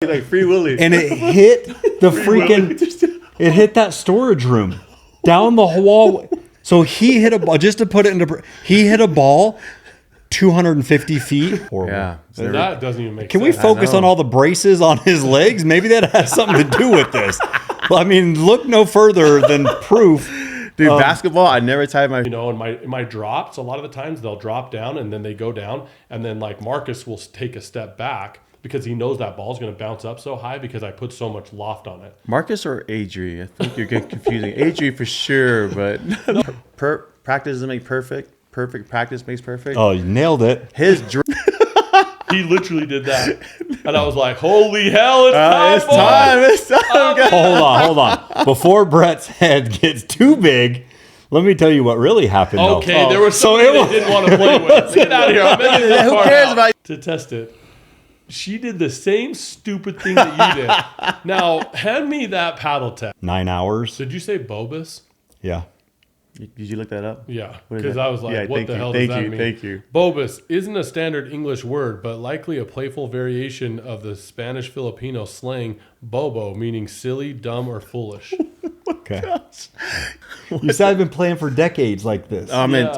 Like Free Willy. And it hit the freaking, it hit that storage room down the wall. So he hit a ball, just to put it into, he hit a ball 250 feet. Horrible. Yeah. That doesn't even make sense. Can we focus on all the braces on his legs? Maybe that has something to do with this. Well, I mean, look no further than proof. Dude, basketball, I never tied my... You know, in my drops, a lot of the times they'll drop down and then they go down. And then like Marcus will take a step back because he knows that ball's going to bounce up so high because I put so much loft on it. Marcus or Adri? I think you're getting confusing. Adri for sure, but practice doesn't make perfect. Perfect practice makes perfect. Oh, you nailed it. His He literally did that. And I was like, holy hell, it's time. It's time. Hold on. Before Brett's head gets too big, let me tell you what really happened. Okay, there was something they didn't want to play with. Get out of here. I'm making this Who cares about to test it. She did the same stupid thing that you did. Now, hand me that paddle test. 9 hours. Did you say Bobus? Yeah. Did you look that up? Yeah, because I was like, what the hell does that mean? Thank you. Bobus isn't a standard English word, but likely a playful variation of the Spanish-Filipino slang bobo, meaning silly, dumb, or foolish. Okay. You said I've been playing for decades like this. I meant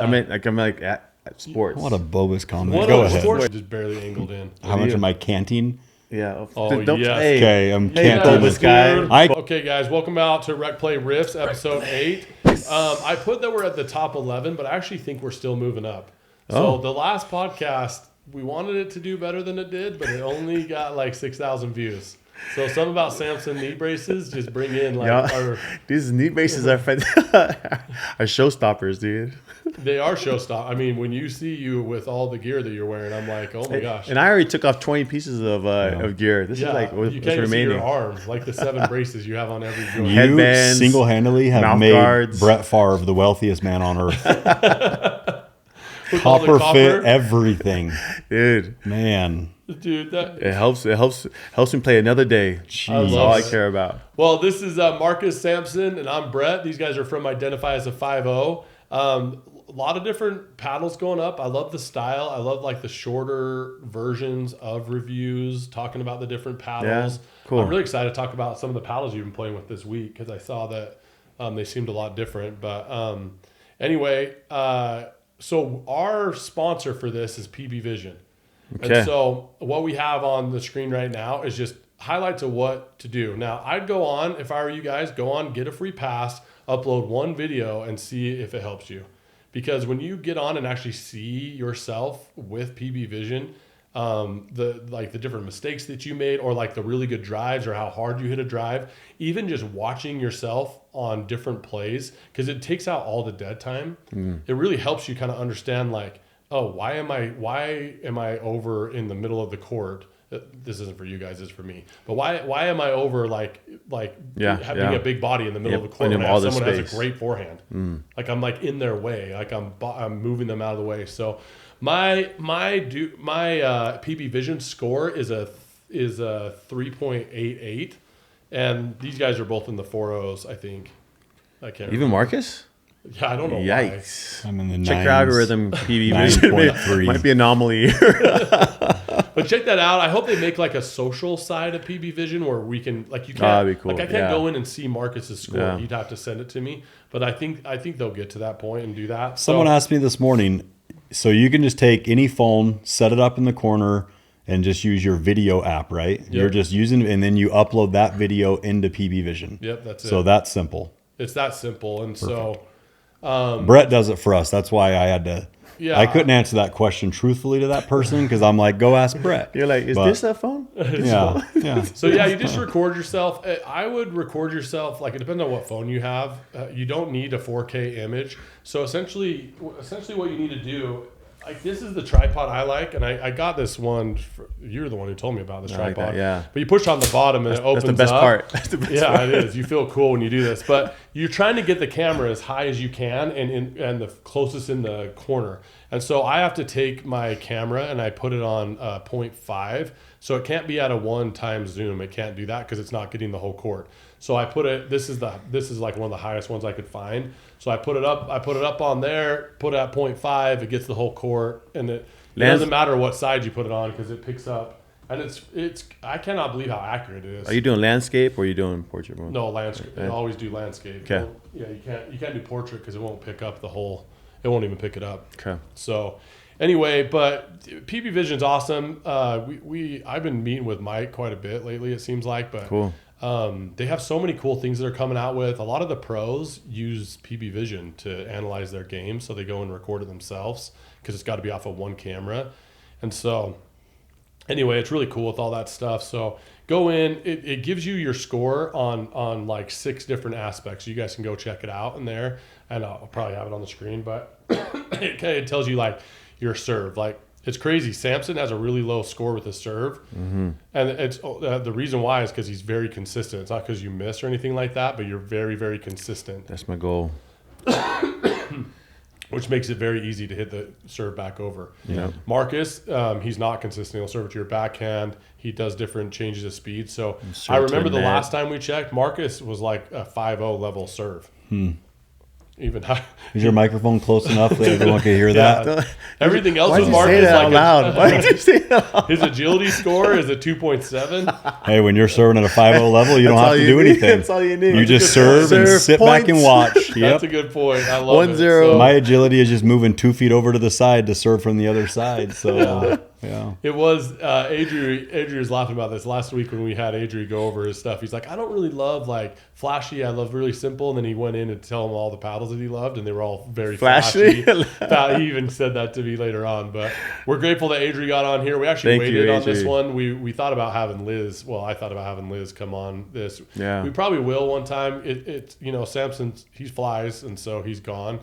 at sports. What a bogus comment. What Go a ahead. sport just barely angled in. How much am I canting? Yeah. Oh, yeah. Okay, I'm Hey, canting. Bobus guy. Okay, guys, welcome out to Rec Play Riffs, episode 8. I put that we're at the top 11, but I actually think we're still moving up. So the last podcast, we wanted it to do better than it did, but it only got like 6,000 views. So something about Samson knee braces just bring in like our... These knee braces are showstoppers, dude. They are showstop. I mean, when you see you with all the gear that you're wearing, I'm like, oh my gosh. And I already took off 20 pieces of gear. This is like what's you can't even remaining. see your arms, like the 7 braces you have on every joint. You Headbands, single-handedly have made guards. Brett Favre the wealthiest man on earth. With all the Copper fit everything. Dude. Man. Dude, it helps me play another day. That's all I care about. Well, this is Marcus Sampson, and I'm Brett. These guys are from Identify as a 5-0. A lot of different paddles going up. I love the style. I love like the shorter versions of reviews, talking about the different paddles. Yeah, cool. I'm really excited to talk about some of the paddles you've been playing with this week because I saw that they seemed a lot different. But anyway, so our sponsor for this is PB Vision. Okay. And so what we have on the screen right now is just highlights of what to do. Now, I'd go on, if I were you guys, go on, get a free pass, upload one video, and see if it helps you. Because when you get on and actually see yourself with PB Vision, the different mistakes that you made, or like the really good drives, or how hard you hit a drive, even just watching yourself on different plays, because it takes out all the dead time. It really helps you kind of understand like, oh, why am I over in the middle of the court? This isn't for you guys, it's for me. But why am I over having a big body in the middle of the court when someone has a great forehand? Like I'm like in their way, like I'm moving them out of the way. So my PB Vision score is a 3.88, and these guys are both in the 4.0s, I think. I can't. Even Marcus? Yeah, I don't know. Yikes! I'm in the check your algorithm. PB Vision might be anomaly. But check that out. I hope they make like a social side of PB Vision where we can like you can't that'd be cool. Like I can't go in and see Marcus's score. Yeah. He'd have to send it to me. But I think they'll get to that point and do that. Someone asked me this morning, so you can just take any phone, set it up in the corner, and just use your video app, right? Yep. You're just using, and then you upload that video into PB Vision. Yep, that's it. So that's simple. It's that simple, and perfect. So Brett does it for us. That's why I had to. Yeah. I couldn't answer that question truthfully to that person because I'm like, go ask Brett. You're like, is this a phone? Yeah. Yeah. So yeah, you just record yourself. I would record yourself, like it depends on what phone you have. You don't need a 4K image. So essentially what you need to do, like this is the tripod I like, and I got this one. You're the one who told me about this tripod. Like that, yeah. But you push on the bottom and it opens up. That's the best part. That's the best part. It is. You feel cool when you do this. But you're trying to get the camera as high as you can and the closest in the corner. And so I have to take my camera and I put it on 0.5. So it can't be at a 1x zoom. It can't do that because it's not getting the whole court. So I put it. This is like one of the highest ones I could find. So I put it up on there. Put it at 0.5. It gets the whole court, and it doesn't matter what side you put it on because it picks up And it's I cannot believe how accurate it is. Are you doing landscape or are you doing portrait mode? No, landscape. I always do landscape. Okay. Yeah, you can't do portrait because it won't pick up the whole. It won't even pick it up. Okay. So, anyway, but PB Vision's awesome. I've been meeting with Mike quite a bit lately. It seems like, but Cool. they have so many cool things that are coming out with. A lot of the pros use PB Vision to analyze their game, so they go and record it themselves because it's got to be off of one camera, and so. Anyway, it's really cool with all that stuff. So go in. It gives you your score on like 6 different aspects. You guys can go check it out in there, and I'll probably have it on the screen. But it tells you like your serve. Like it's crazy. Samson has a really low score with his serve, and it's the reason why is because he's very consistent. It's not because you miss or anything like that, but you're very, very consistent. That's my goal. Which makes it very easy to hit the serve back over. Yeah. Marcus, he's not consistent. He'll serve it to your backhand. He does different changes of speed. So Serve I to remember the net. last time we checked, Marcus was like a 5-0 level serve. Even high. Is your microphone close enough that everyone can hear Yeah. that? Everything else Why'd with you Marcus say that like out loud? Why did you say that out his agility score is a 2.7. Hey, when you're serving at a 5-0 level, you don't That's have all to you do need. anything. That's all you need. You That's just a good serve and point. sit back and watch. That's Yep. a good point. I love 1-0. it. So, My agility is just moving 2 feet over to the side to serve from the other side. So, yeah. it was Adri was laughing about this last week when we had Adri go over his stuff. He's like, I don't really love like flashy. I love really simple. And then he went in and tell him all the paddles that he loved, and they were all very Flashy. flashy. He even said that to me later on. But we're grateful that Adri got on here. We actually Thank you, waited on this Adri. one. We thought about having Liz. Well, I thought about having Liz come on this. Yeah. We probably will one time. It Samson, he flies, and so he's gone.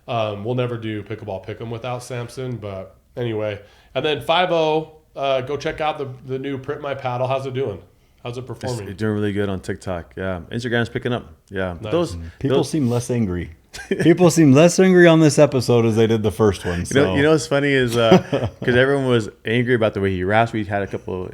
We'll never do Pickleball Pick'em without Samson. But anyway, and then 5-0. Go check out the new Print My Paddle. How's it doing? How's it performing? It's doing really good on TikTok. Yeah. Instagram's picking up. Yeah. Nice. People seem less angry. People seem less angry on this episode as they did the first one. So. You know what's funny is because everyone was angry about the way he raps. We had a couple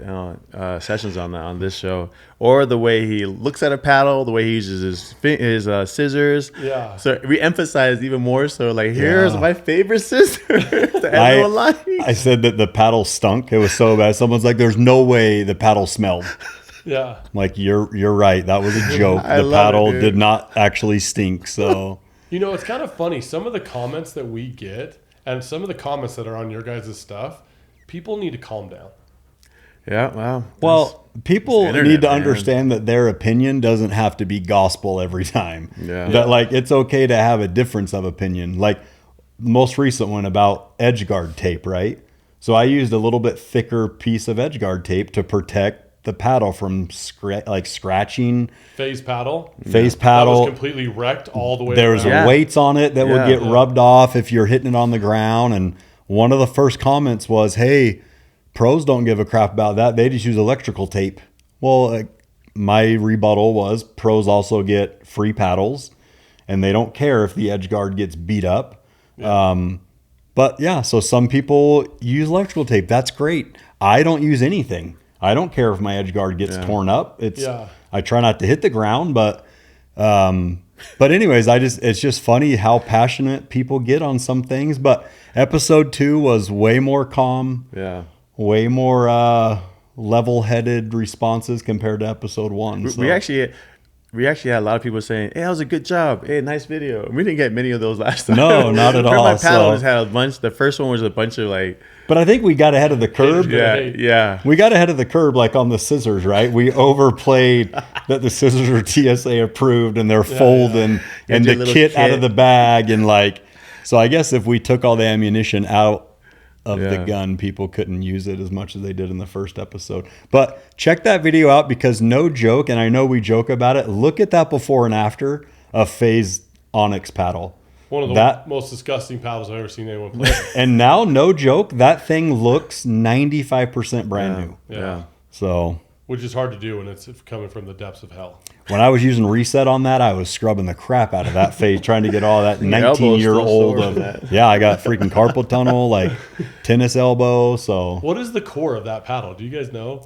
sessions on this show, or the way he looks at a paddle, the way he uses his scissors. Yeah. So we emphasized even more. So like, here's my favorite scissors. To everyone likes. I said that the paddle stunk. It was so bad. Someone's like, "There's no way the paddle smelled." Yeah. I'm like, you're right. That was a joke. I The love paddle it, dude. did not actually stink. So. It's kind of funny. Some of the comments that we get and some of the comments that are on your guys' stuff, people need to calm down. Yeah. Wow. Well, people it's the internet, need to man. understand that their opinion doesn't have to be gospel every time. Yeah. That like it's okay to have a difference of opinion. Like the most recent one about edge guard tape, right? So I used a little bit thicker piece of edge guard tape to protect the paddle from scratching. Phase paddle. Face That paddle. was completely wrecked all the way There was around. Yeah. weights on it that would Yeah. get rubbed off if you're hitting it on the ground. And one of the first comments was, "Hey, pros don't give a crap about that. They just use electrical tape." Well, my rebuttal was pros also get free paddles, and they don't care if the edge guard gets beat up. But yeah, so some people use electrical tape. That's great. I don't use anything. I don't care if my edge guard gets torn up. I try not to hit the ground, but anyways, it's just funny how passionate people get on some things. But episode 2 was way more calm, way more level-headed responses compared to episode 1. So. We actually had a lot of people saying, "Hey, that was a good job. Hey, nice video." We didn't get many of those last time. No, not at all. My paddle So- just had a bunch. The first one was a bunch of like, But I think we got ahead of the curve. yeah. We got ahead of the curve, like on the scissors, right? We overplayed that the scissors are TSA approved and they're folding and Get your the little kit out kit. of the bag. And like, so I guess if we took all the ammunition out of the Yeah. gun, people couldn't use it as much as they did in the first episode. But check that video out because no joke, and I know we joke about it, look at that before and after of Phase Onyx paddle. One of the most disgusting paddles I've ever seen anyone play. And now, no joke, that thing looks 95% brand new. Yeah. So Which is hard to do when it's coming from the depths of hell. when I was using reset on that, I was scrubbing the crap out of that face, trying to get all that Your elbow's still 19-year-old sore of from that. yeah, I got freaking carpal tunnel, like tennis elbow. So What is the core of that paddle? Do you guys know?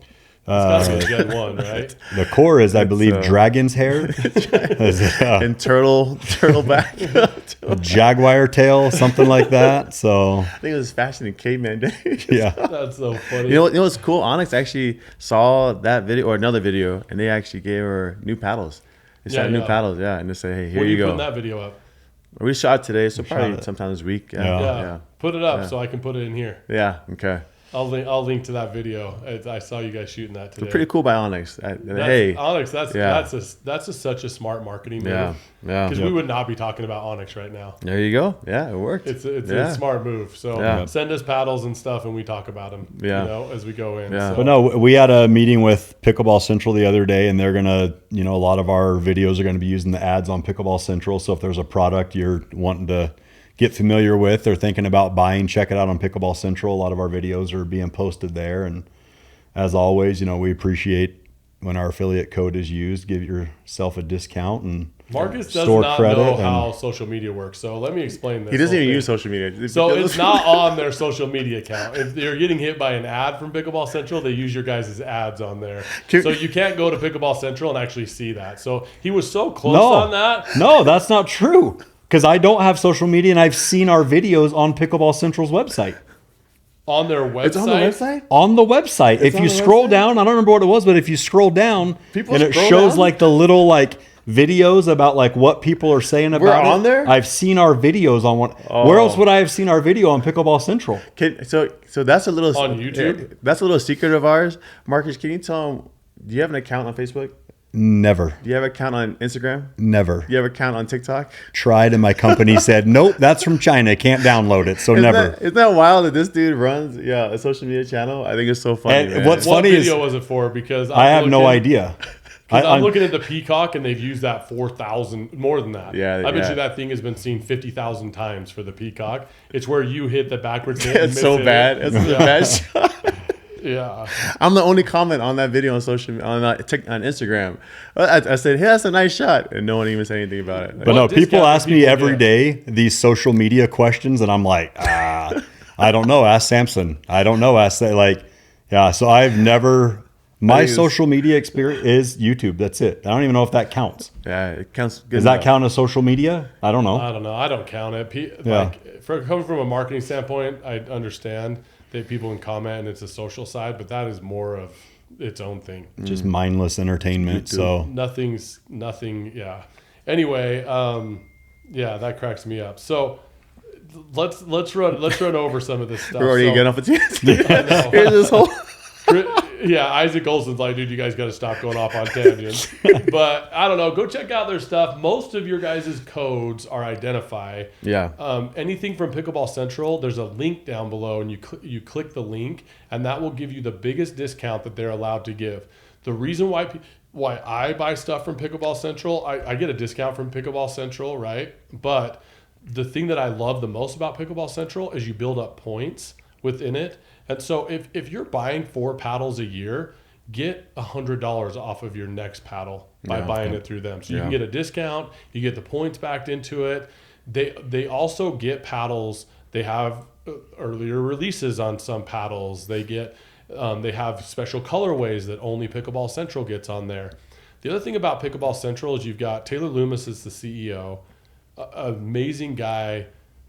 It's got to be a good one, right? The core is, I believe, uh, dragon's hair, And turtleback. jaguar tail, something like that. So I think it was fashion in caveman days. yeah, That's so funny. You know what's cool? Onyx actually saw that video or another video, and they actually gave her new paddles. They sent new paddles, and they said, "Hey, here when you you go." putting that video up? We shot today, so shot probably it. sometime this week. Yeah. Put it up so I can put it in here. Yeah. Okay. I'll link to that video. I saw you guys shooting that today. Pretty cool by Onyx. Hey, Onyx, that's such a smart marketing move. yeah. Because we would not be talking about Onyx right now. There you go. Yeah, it worked. It's a smart move. So send us paddles and stuff, and we talk about them. Yeah. As we go in. Yeah. So. but no, we had a meeting with Pickleball Central the other day, and they're gonna, a lot of our videos are gonna be using the ads on Pickleball Central. So if there's a product you're wanting to get familiar with or thinking about buying, check it out on Pickleball Central. A lot of our videos are being posted there. And as always, we appreciate when our affiliate code is used. Give yourself a discount and Marcus does store not credit know and- how social media works. So let me explain this. He doesn't whole even thing. use social media. So it's not on their social media account. If they're getting hit by an ad from Pickleball Central, they use your guys' ads on there. So you can't go to Pickleball Central and actually see that. So he was so close on that. No, that's not true. Because I don't have social media, and I've seen our videos on Pickleball Central's website. On their website. It's on the website. On the website. If on you the scroll website? down, I don't remember what it was, but if you scroll down, People and it scroll shows down? like the little videos about what people are saying about We're it. on there? I've seen our videos on one. Where else would I have seen our video on Pickleball Central? So that's a little On YouTube? That's a little secret of ours, Marcus. Can you tell them? Do you have an account on Facebook? Never. Do you have an account on Instagram? Never. Do you have an account on TikTok? Tried, and my company said, nope, that's from China. Can't download it. So never. Isn't that wild that this dude runs a social media channel? I think it's so funny. And man. what's What funny video is was it for? Because I have no idea. I'm looking at the Peacock, and they've used that 4,000, more than that. Yeah, I bet yeah. you that thing has been seen 50,000 times for the Peacock. It's where you hit the backwards hit. and It's miss so it. bad. It's the best shot. Yeah. I'm the only comment on that video on on Instagram. I said, "Hey, that's a nice shot," and no one even said anything about it. But no, What people discount ask do me people every get? day these social media questions, and I'm like, I don't know. Ask Samson. I don't know. So I've never. My think it's- social media experience is YouTube. That's it. I don't even know if that counts. Yeah, it counts. Good Does that enough. count as social media? I don't know. I don't know. I don't count it. Yeah. Coming from a marketing standpoint, I understand that people can comment and it's a social side, but that is more of its own thing. Just mindless entertainment. So Nothing. Yeah. Anyway, that cracks me up. So let's run over some of this stuff. We're already So- getting off a tangent. I know. Here's this whole. Yeah, Isaac Olson's like, dude, you guys got to stop going off on tangents. But I don't know. Go check out their stuff. Most of your guys' codes are identify. Yeah. Anything from Pickleball Central, there's a link down below, and you click the link, and that will give you the biggest discount that they're allowed to give. The reason why I buy stuff from Pickleball Central, I get a discount from Pickleball Central, right? But the thing that I love the most about Pickleball Central is you build up points within it. And so if you're buying 4 paddles a year, get $100 off of your next paddle by buying it through them. So you can get a discount, you get the points backed into it. They also get paddles. They have earlier releases on some paddles. They have special colorways that only Pickleball Central gets on there. The other thing about Pickleball Central is you've got Taylor Loomis as the CEO, amazing guy,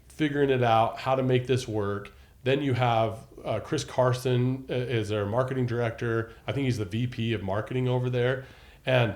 figuring it out, how to make this work. Then you have Chris Carson is their marketing director. I think he's the VP of marketing over there. And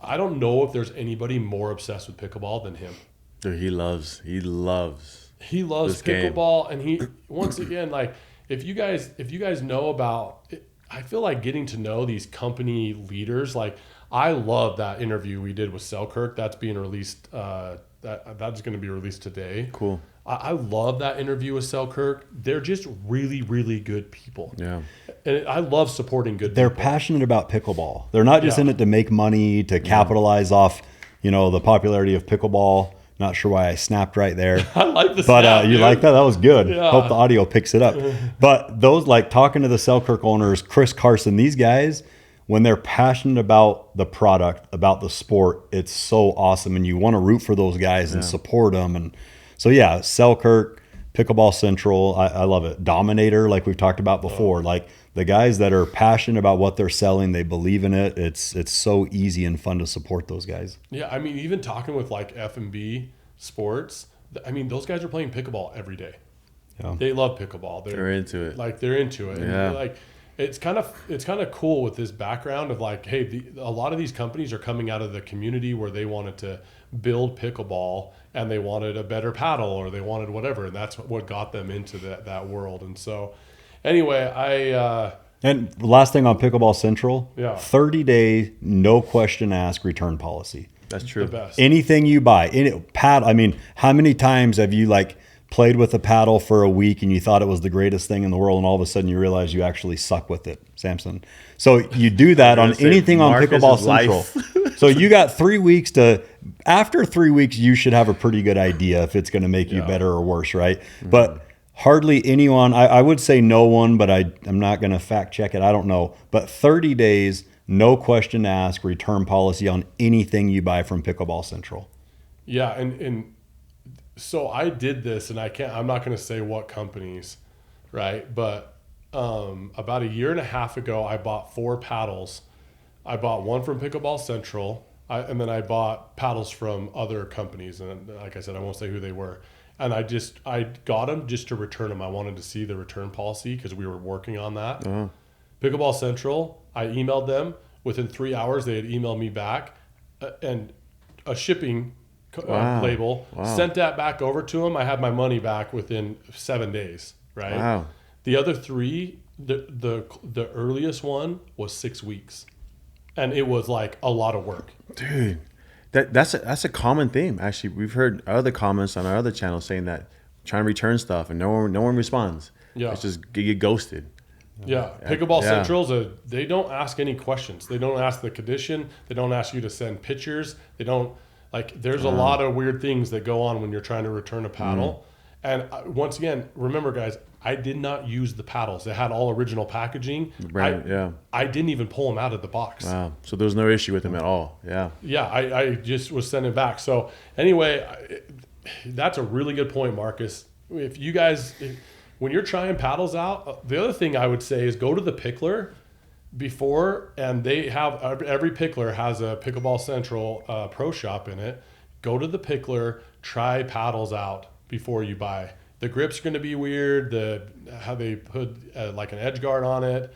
I don't know if there's anybody more obsessed with pickleball than him. Dude, he loves He loves this game. pickleball. And he, once again, like if you guys know about it, I feel like getting to know these company leaders. Like I love that interview we did with Selkirk. That's being released. That's going to be released today. Cool. I love that interview with Selkirk. They're just really, really good people. Yeah. And I love supporting good they're people. passionate about pickleball. They're not just in it to make money, to capitalize off, the popularity of pickleball. Not sure why I snapped right there. I like the But snap, you dude. like that? That was good. Yeah. Hope the audio picks it up. But those, like talking to the Selkirk owners, Chris Carson, these guys, when they're passionate about the product, about the sport, it's so awesome. And you want to root for those guys and support them. And so, Selkirk, Pickleball Central, I love it. Dominator, like we've talked about before, like the guys that are passionate about what they're selling, they believe in it. It's so easy and fun to support those guys. Yeah, I mean, even talking with like F&B Sports, I mean, those guys are playing pickleball every day. Yeah. They love pickleball. They're into it. Like they're into it. Yeah. And like it's kind of cool with this background of like, hey, a lot of these companies are coming out of the community where they wanted to build pickleball and they wanted a better paddle or they wanted whatever, and that's what got them into that world. And so, anyway, And the last thing on Pickleball Central, Yeah. 30-day, no question asked return policy. That's true. the best. Anything you buy, paddle. I mean, how many times have you like played with a paddle for a week and you thought it was the greatest thing in the world, and all of a sudden you realize you actually suck with it, Samson? So you do that on anything on Pickleball Central. So you got 3 weeks to. After 3 weeks, you should have a pretty good idea if it's going to make you better or worse, right? Mm-hmm. But hardly anyone. I would say no one, but I'm not going to fact check it. I don't know. But 30 days, no question asked, return policy on anything you buy from Pickleball Central. Yeah, and so I did this, and I'm not going to say what companies, right? But about a year and a half ago, I bought 4 paddles. I bought one from Pickleball Central, and then I bought paddles from other companies. And like I said, I won't say who they were. And I got them just to return them. I wanted to see the return policy because we were working on that. Uh-huh. Pickleball Central, I emailed them. Within 3 hours, they had emailed me back and a shipping label. Wow. Sent that back over to them. I had my money back within 7 days. Right. Wow. The other 3, the earliest one was 6 weeks, and it was like a lot of work. Dude, that's a common theme. Actually, we've heard other comments on our other channel saying that trying to return stuff and no one responds. Yeah. It's just you get ghosted. Yeah, Pickleball Yeah. Central's they don't ask any questions. They don't ask the condition. They don't ask you to send pictures. They don't there's a lot of weird things that go on when you're trying to return a paddle. And once again, remember guys, I did not use the paddles. They had all original packaging. Right. Yeah. I didn't even pull them out of the box. Wow. So there was no issue with them at all. Yeah. Yeah, I just was sending back. So anyway, that's a really good point, Marcus. If you guys, when you're trying paddles out, the other thing I would say is go to the Pickler before, and they have, every Pickler has a Pickleball Central pro shop in it. Go to the Pickler, try paddles out before you buy. The grip's going to be weird. How they put like an edge guard on it,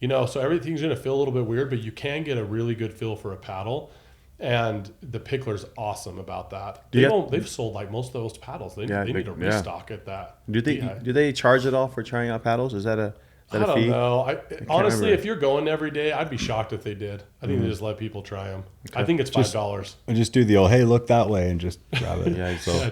so everything's going to feel a little bit weird, but you can get a really good feel for a paddle. And the Pickler's awesome about that. They've sold like most of those paddles. They need to restock at that. Do they charge at all for trying out paddles? Is that a fee? I don't know. Honestly, remember. if you're going every day, I'd be shocked if they did. I think they just let people try them. Okay. I think it's $5. And just do the old, hey, look that way, and just grab it. Yeah, so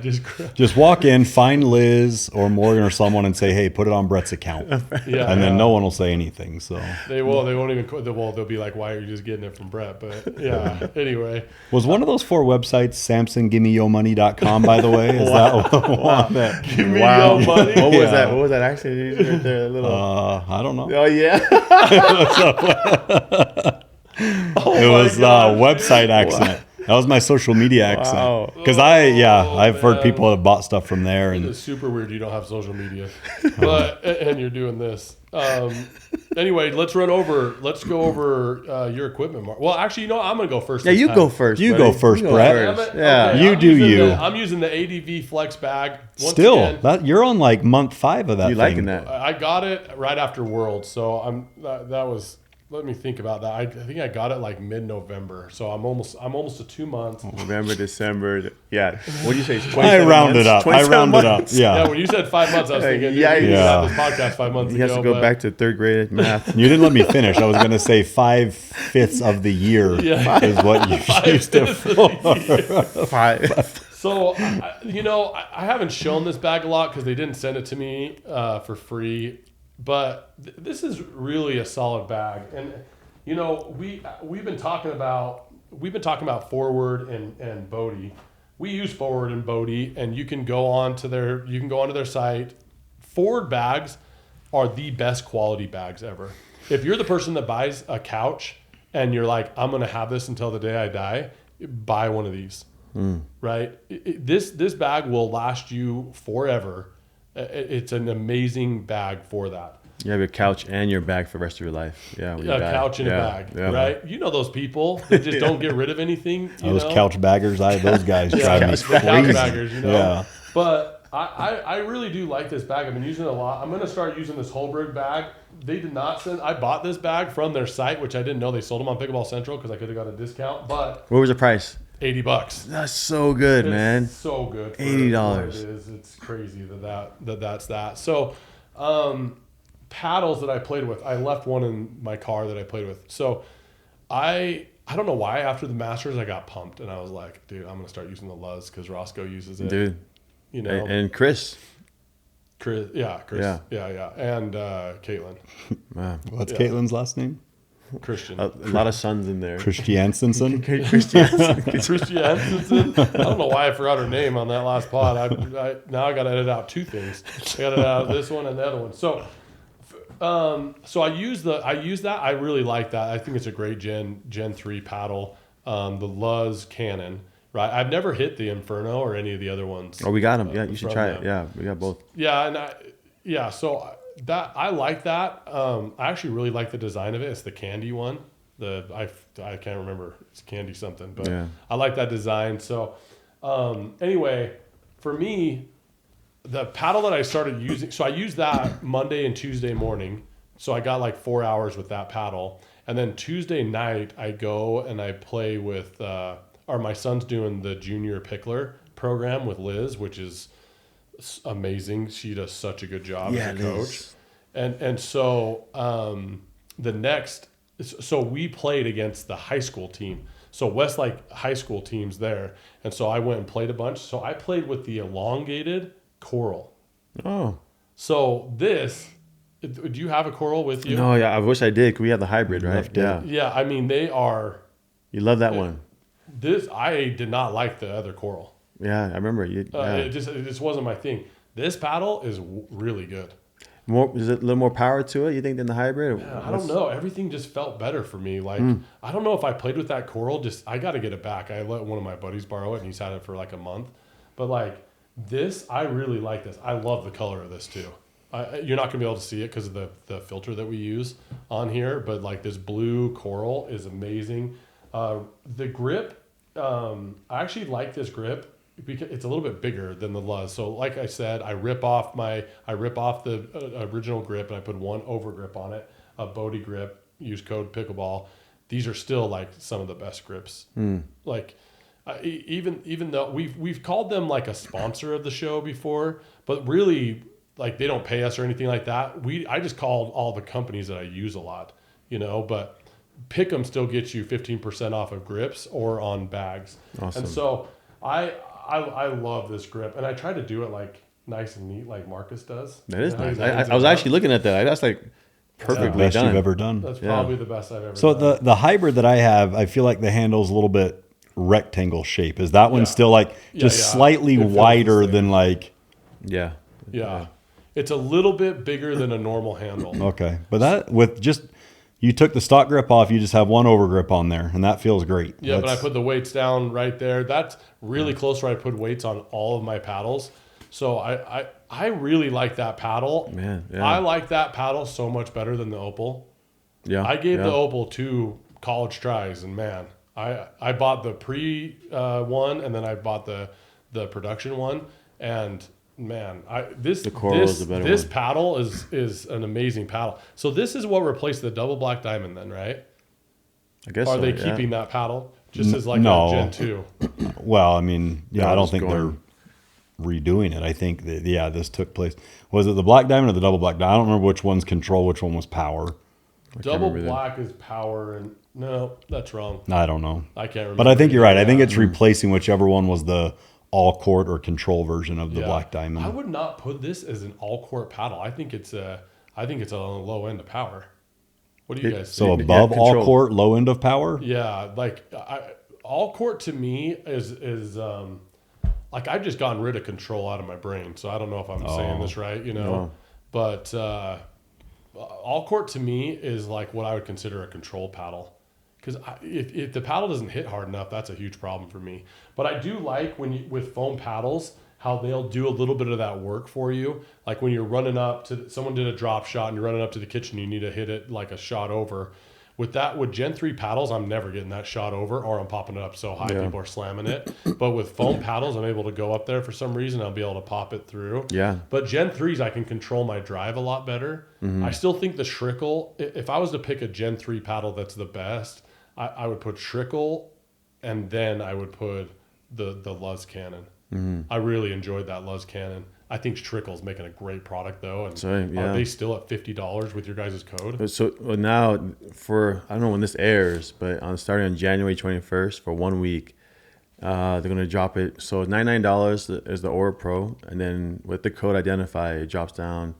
just walk in, find Liz or Morgan or someone and say, hey, put it on Brett's account. And then no one will say anything. So they won't even. They'll be like, why are you just getting it from Brett? But yeah. Anyway, was one of those 4 websites SamsonGimmeYoMoney.com, by the way? Is that one that? Give me your money. What was that? What was that actually? Right there, I don't know. Oh yeah. It was website accent. That was my social media accent. Because I've heard people have bought stuff from there. And it's super weird you don't have social media, and you're doing this. Anyway, let's go over your equipment. Well, actually, I'm going to go first. Yeah, you go first. You go first, Brett. Yeah, okay, you do you. I'm using the ADV Flex bag. Still, you're on like month 5 of that. You liking that? I got it right after World, so that was. Let me think about that. I think I got it like mid-November, so I'm almost 2 months. November, December, yeah. What do you say? I rounded up. Yeah. When you said 5 months, I was thinking, you have this podcast 5 months ago. He has to go back to 3rd grade math. You didn't let me finish. I was going to say 5/5 of the year is what you used it for. 5. So, I haven't shown this bag a lot because they didn't send it to me for free. But this is really a solid bag, and we've been talking about Forward and Bodie. We use Forward and Bodie, and you can go onto their site. Forward bags are the best quality bags ever. If you're the person that buys a couch and you're like, I'm gonna have this until the day I die, buy one of these. Right? This bag will last you forever. It's an amazing bag for that. You have your couch and your bag for the rest of your life. Yeah, A couch and a bag, right? You know those people that just don't get rid of anything. Those couch baggers, those guys drive me couch crazy. baggers, you know. Yeah. But I really do like this bag. I've been using it a lot. I'm going to start using this Holberg bag. They did not send. I bought this bag from their site, which I didn't know they sold them on Pickleball Central because I could have got a discount. But what was the price? $80. That's so good, man. So good. For $80. what it is. It's crazy that's that. So, paddles that I played with, I left one in my car that I played with. So, I don't know why after the Masters I got pumped and I was like, dude, I'm gonna start using the Luz because Roscoe uses it. Dude, you know, and Chris, Chris, yeah, and Caitlin. Wow. What's Caitlin's last name? Christian. A lot of sons in there. Christiansen. Christiansen. I don't know why I forgot her name on that last pod. I now I got to edit out two things. I got to edit out this one and the other one. So I use that. I really like that. I think it's a great Gen 3 paddle. The Luz Cannon. Right. I've never hit the Inferno or any of the other ones. Oh, we got them. Yeah, you should try it. Yeah, we got both. Yeah, and so that I like that. I actually really like the design of it. It's the candy one. I can't remember. It's candy something, but yeah. I like that design. So anyway, for me, the paddle that I started using, so I used that Monday and Tuesday morning. So I got like 4 hours with that paddle. And then Tuesday night, I go and I play with, or my son's doing the junior pickler program with Liz, which is amazing. She does such a good job as a coach. And so so we played against the high school team. So Westlake high school team's there. And so I went and played a bunch. So I played with the elongated coral. Oh. So do you have a coral with you? No, yeah, I wish I did. 'Cause we have the hybrid, right? Yeah. Yeah, I mean, they are. You love that one. I did not like the other coral. Yeah, I remember. It just wasn't my thing. This paddle is really good. Is it a little more power to it, you think, than the hybrid? Yeah, I don't know. Everything just felt better for me. Like, I don't know if I played with that coral. I got to get it back. I let one of my buddies borrow it, and he's had it for like a month. But like this, I really like this. I love the color of this too. You're not going to be able to see it because of the filter that we use on here. But like this blue coral is amazing. The grip, I actually like this grip because it's a little bit bigger than the Luz. So like I said, I rip off the original grip and I put one over grip on it, a Bodie grip, use code Pickleball. These are still like some of the best grips. Like even though we've called them like a sponsor of the show before, but really like they don't pay us or anything like that. I just called all the companies that I use a lot, but Pick'em still gets you 15% off of grips or on bags. Awesome. And so I love this grip, and I try to do it like nice and neat, like Marcus does. That is nice. I was actually looking at that. That's like perfectly the best done. you've ever done. That's probably the best I've ever So done. the hybrid that I have, I feel like the handle's a little bit rectangle shape. Is that one still like slightly wider than like? Yeah. It's a little bit bigger than a normal handle. Okay, but that with just. You took the stock grip off, you just have one over grip on there, and that feels great. Yeah, but I put the weights down right there. That's really close where I put weights on all of my paddles. So I really like that paddle. Man, yeah. I like that paddle so much better than the Opal. Yeah. I gave the Opal 2 college tries, and man, I bought the pre one, and then I bought the production one, and man, this paddle is an amazing paddle. So this is what replaced the double black diamond then, right? I guess. Are they keeping that paddle just as like a Gen 2? Well, I mean, I don't think they're redoing it. I think that, this took place. Was it the black diamond or the double black diamond? I don't remember which one's control, which one was power. Double black is power, and no, that's wrong. I don't know. I can't remember. But I think you're right. I think it's replacing whichever one was the all court or control version of the black diamond. I would not put this as an all court paddle. I think it's on the low end of power. What do you guys so think? above all court, low end of power? Yeah, like all court to me is like I've just gotten rid of control out of my brain. So I don't know if I'm saying this right, No. But all court to me is like what I would consider a control paddle. Because if the paddle doesn't hit hard enough, that's a huge problem for me. But I do like with foam paddles how they'll do a little bit of that work for you. Like when you're running up to, someone did a drop shot and you're running up to the kitchen, you need to hit it like a shot over. With Gen 3 paddles, I'm never getting that shot over, or I'm popping it up so high people are slamming it. But with foam paddles, I'm able to go up there for some reason. I'll be able to pop it through. Yeah. But Gen 3s, I can control my drive a lot better. I still think the Schrickle, if I was to pick a Gen 3 paddle that's the best, I would put Schrickle, and then I would put the Luz Cannon. I really enjoyed that Luz Cannon. I think Schrickle's making a great product though, and are they still at $50 with your guys' code? So now, for I don't know when this airs, but starting on January 21st for 1 week, they're gonna drop it. So $99 is the Aura Pro, and then with the code Identify, it drops down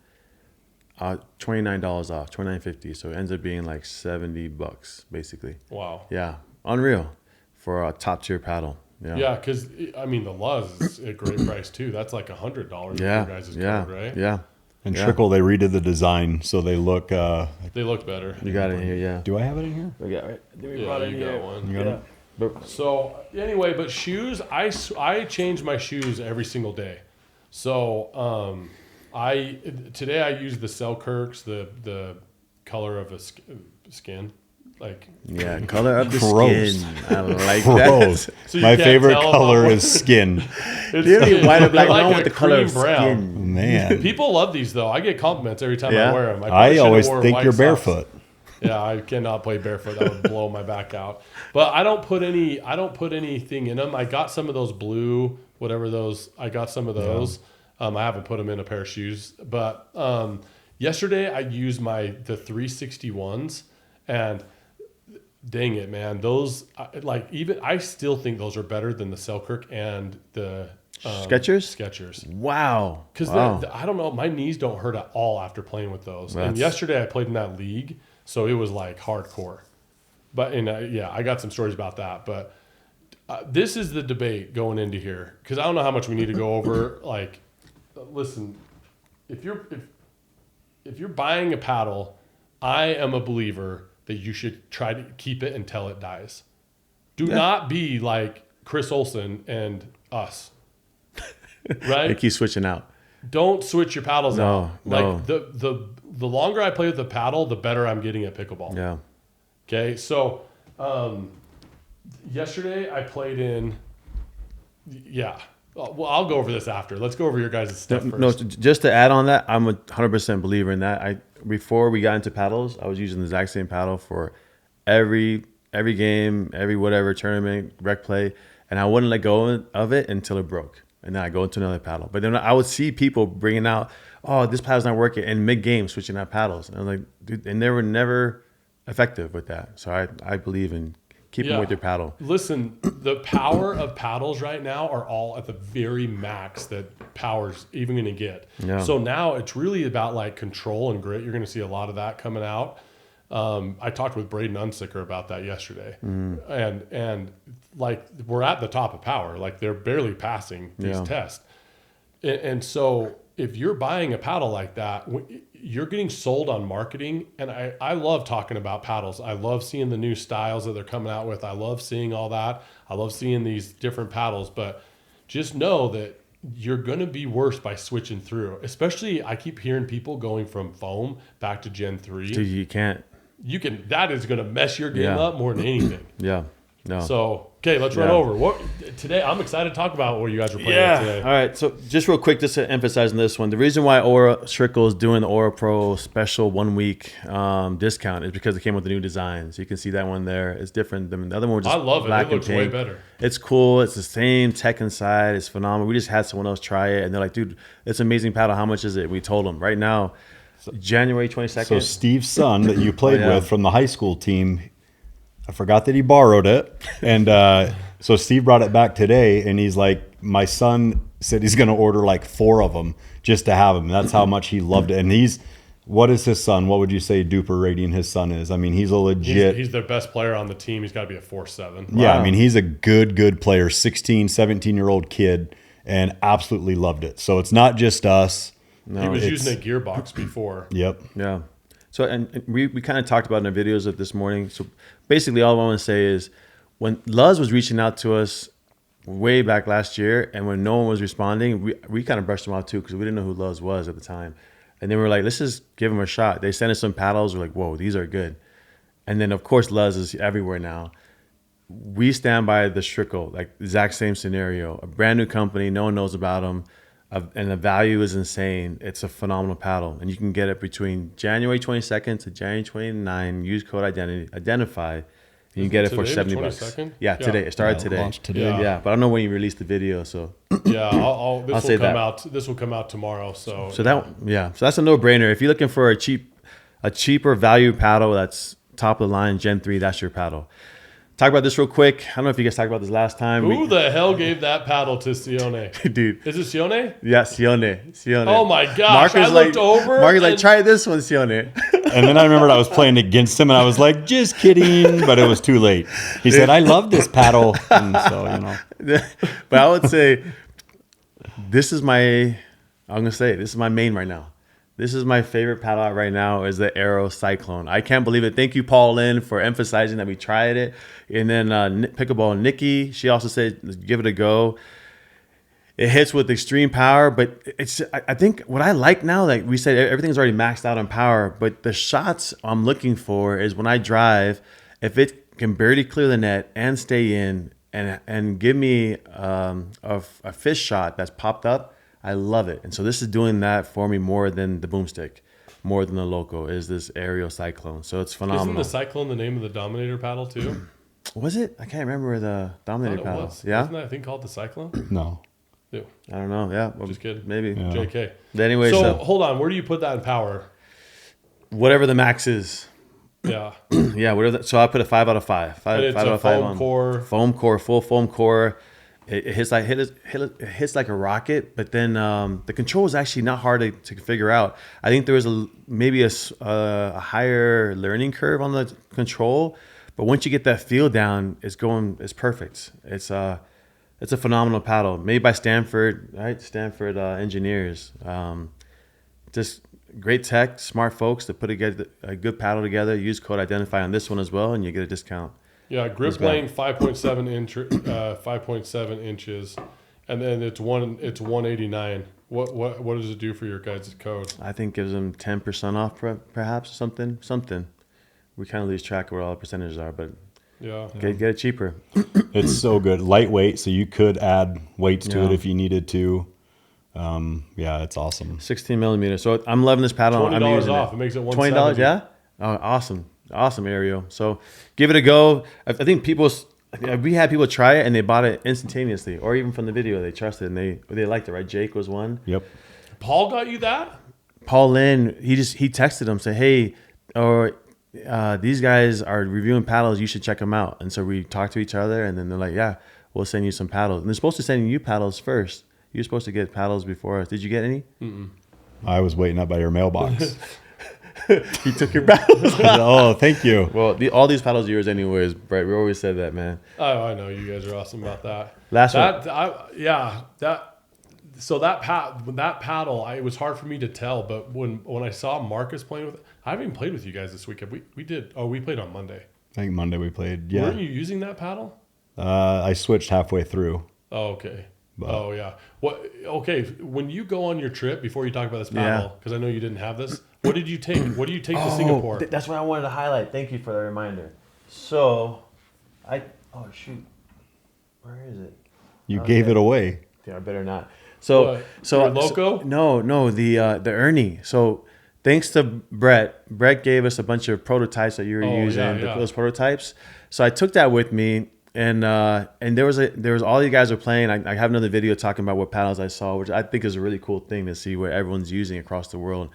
$29 off, $29.50. So it ends up being like $70 basically. Wow. Yeah, unreal for a top tier paddle. Yeah, because I mean the Luz is a great price too. That's like $100 with your guys' code, right? Yeah. And Trickle, they redid the design so they look. They look better. You got it in here, yeah. Do I have it in here? We got it. Yeah, you got one. You got it? So anyway, but shoes, I change my shoes every single day. So today I used the Selkirks, the color of a skin. Like color of the Gross. skin. I like Gross. that. So you My can't favorite tell color about- is skin. It's You don't skin. need white or black. They're No like with a the color of cream brown. skin. Man, People love these though. I get compliments every time Yeah. I wear them. I always think you're barefoot. Yeah, I cannot play barefoot. That would blow my back out. But I don't put anything in them. I got some of those blue, whatever those. I got some of those. I haven't put them in a pair of shoes. But yesterday I used the 361s, and dang it, man, those I still think those are better than the Selkirk and the Skechers. Wow. Because I don't know, my knees don't hurt at all after playing with those. And yesterday I played in that league, so it was like hardcore. But I got some stories about that. But this is the debate going into here, because I don't know how much we need to go over. Like, listen, if you're buying a paddle, I am a believer that you should try to keep it until it dies. Do not be like Chris Olsen and us. Right? They keep switching out. Don't switch your paddles out. No. Like the longer I play with the paddle, the better I'm getting at pickleball. Yeah. Okay, so yesterday I played in. Yeah, well, I'll go over this after. Let's go over your guys' stuff first. No, just to add on that, I'm a 100% believer in that. Before we got into paddles, I was using the exact same paddle for every game, every whatever tournament, rec play, and I wouldn't let go of it until it broke. And then I go into another paddle. But then I would see people bringing out, oh, this paddle's not working, and mid-game switching out paddles. And I was like, dude, and they were never effective with that. So I believe in keeping with your paddle. Listen, the power of paddles right now are all at the very max that power's even going to get. Yeah. So now it's really about like control and grit. You're going to see a lot of that coming out. I talked with Braden Unsicker about that yesterday, and like we're at the top of power. Like they're barely passing these tests, and so if you're buying a paddle like that, you're getting sold on marketing. And I love talking about paddles. I love seeing the new styles that they're coming out with. I love seeing all that. I love seeing these different paddles. But just know that you're going to be worse by switching through. Especially, I keep hearing people going from foam back to Gen 3. Dude, you can't. That is going to mess your game up more than anything. Yeah. No. So, okay, let's run over. Today, I'm excited to talk about what you guys are playing with today. All right. So just real quick, just to emphasize on this one, the reason why Schrickle is doing the Aura Pro special 1 week discount is because it came with the new design. So you can see that one there. It's different than the other one. Just I love it. black It looks and way pink. better. It's cool. It's the same tech inside. It's phenomenal. We just had someone else try it, and they're like, dude, it's an amazing paddle. How much is it? We told them right now, January 22nd. So Steve's son that you played with from the high school team, I forgot that he borrowed it. And so Steve brought it back today, and he's like, my son said he's going to order like 4 of them just to have them. That's how much he loved it. And what is his son? What would you say duper rating his son is? I mean, he's a legit. He's their best player on the team. He's got to be a 4.7. Yeah, I mean, he's a good player, 16, 17-year-old kid, and absolutely loved it. So it's not just us. He was using a gearbox before. Yep. Yeah. So, and we kind of talked about in the videos of this morning. So basically all I want to say is when Luz was reaching out to us way back last year, and when no one was responding, we kind of brushed them off too because we didn't know who Luz was at the time. And then we were like, let's just give them a shot. They sent us some paddles. We're like, whoa, these are good. And then, of course, Luz is everywhere now. We stand by the Strickle, like exact same scenario. A brand new company, no one knows about them, and the value is insane. It's a phenomenal paddle, and you can get it between January 22nd to January 29. Use code identify. You can get it for $70. Yeah, today. It started today. Launched today. Yeah, but I don't know when you release the video, so Yeah, this say will come that. out. This will come out tomorrow. So so that's a no-brainer. If you're looking for a cheaper value paddle that's top of the line Gen 3, that's your paddle. Talk about this real quick. I don't know if you guys talked about this last time. Who the hell gave that paddle to Sione? Dude. Is it Sione? Yeah, Sione. Oh my gosh! I looked over. Marcus like, try this one, Sione. And then I remembered I was playing against him, and I was like, just kidding, but it was too late. He said, I love this paddle. And so, you know. But I would say this is my main right now. This is my favorite paddle out right now is the Aero Cyclone. I can't believe it. Thank you, Paul Lynn, for emphasizing that we tried it. And then Pickleball Nikki, she also said, give it a go. It hits with extreme power, but I think what I like now, like we said, everything's already maxed out on power, but the shots I'm looking for is when I drive, if it can barely clear the net and stay in and give me a fish shot that's popped up, I love it. And so this is doing that for me more than the boomstick, more than the Loco, is this Aerial Cyclone. So it's phenomenal. Isn't the Cyclone the name of the Dominator paddle too? Was it? I can't remember the Dominator paddle. Was. Yeah? Isn't that a thing called the Cyclone? No. Ew. I don't know. Yeah. Well, Just kidding. Maybe. Yeah. JK. But anyway, So hold on. Where do you put that in power? whatever the max is. Yeah. Yeah, whatever. So I put a 5 out of 5. And it's 5 out a of 5 foam on core. foam core, full foam core. It hits like a rocket, but then the control is actually not hard to figure out. I think there was maybe a higher learning curve on the control, but once you get that feel down, it's perfect. It's a phenomenal paddle made by Stanford, right? Stanford engineers. Just great tech, smart folks to put a good paddle together. Use code identify on this one as well, and you get a discount. Yeah, grip length 5.7 inches, and then it's 189. What does it do for your guys' code? I think gives them 10% off, perhaps something. We kind of lose track of what all the percentages are, but Yeah. get it cheaper. It's so good. Lightweight, so you could add weights to it if you needed to. Yeah, it's awesome. 16 millimeters. So I'm loving this paddle. I'm $20 using off. it. It makes it $20, $170. yeah? Oh, awesome, Ariel. So give it a go. I think we had people try it and they bought it instantaneously, or even from the video they trusted and they liked it. Right? Jake was one. Yep. Paul got you that? Paul Lynn, he texted him, said, hey, these guys are reviewing paddles. You should check them out. And so we talked to each other, and then they're like, yeah, we'll send you some paddles. And they're supposed to send you paddles first. You're supposed to get paddles before us. Did you get any? Mm-mm. I was waiting up by your mailbox. He took your paddles. Oh, thank you. Well, all these paddles are yours anyways, Brett. We always said that, man. Oh, I know you guys are awesome about that. So that paddle, it was hard for me to tell, but when I saw Marcus playing with it, I haven't even played with you guys this week. We did. Oh, we played on Monday. I think Monday we played. Yeah. Weren't you using that paddle? I switched halfway through. Oh, okay. Oh, yeah. Okay. When you go on your trip, before you talk about this paddle, because I know you didn't have this, what did you take? What do you take to Singapore? That's what I wanted to highlight. Thank you for the reminder. So, shoot. Where is it? You gave it away. Yeah, I better not. So Your Loco? No, the Ernie. So thanks to Brett gave us a bunch of prototypes that you were using, those prototypes. So I took that with me, and there was all you guys were playing. I have another video talking about what paddles I saw, which I think is a really cool thing to see what everyone's using across the world.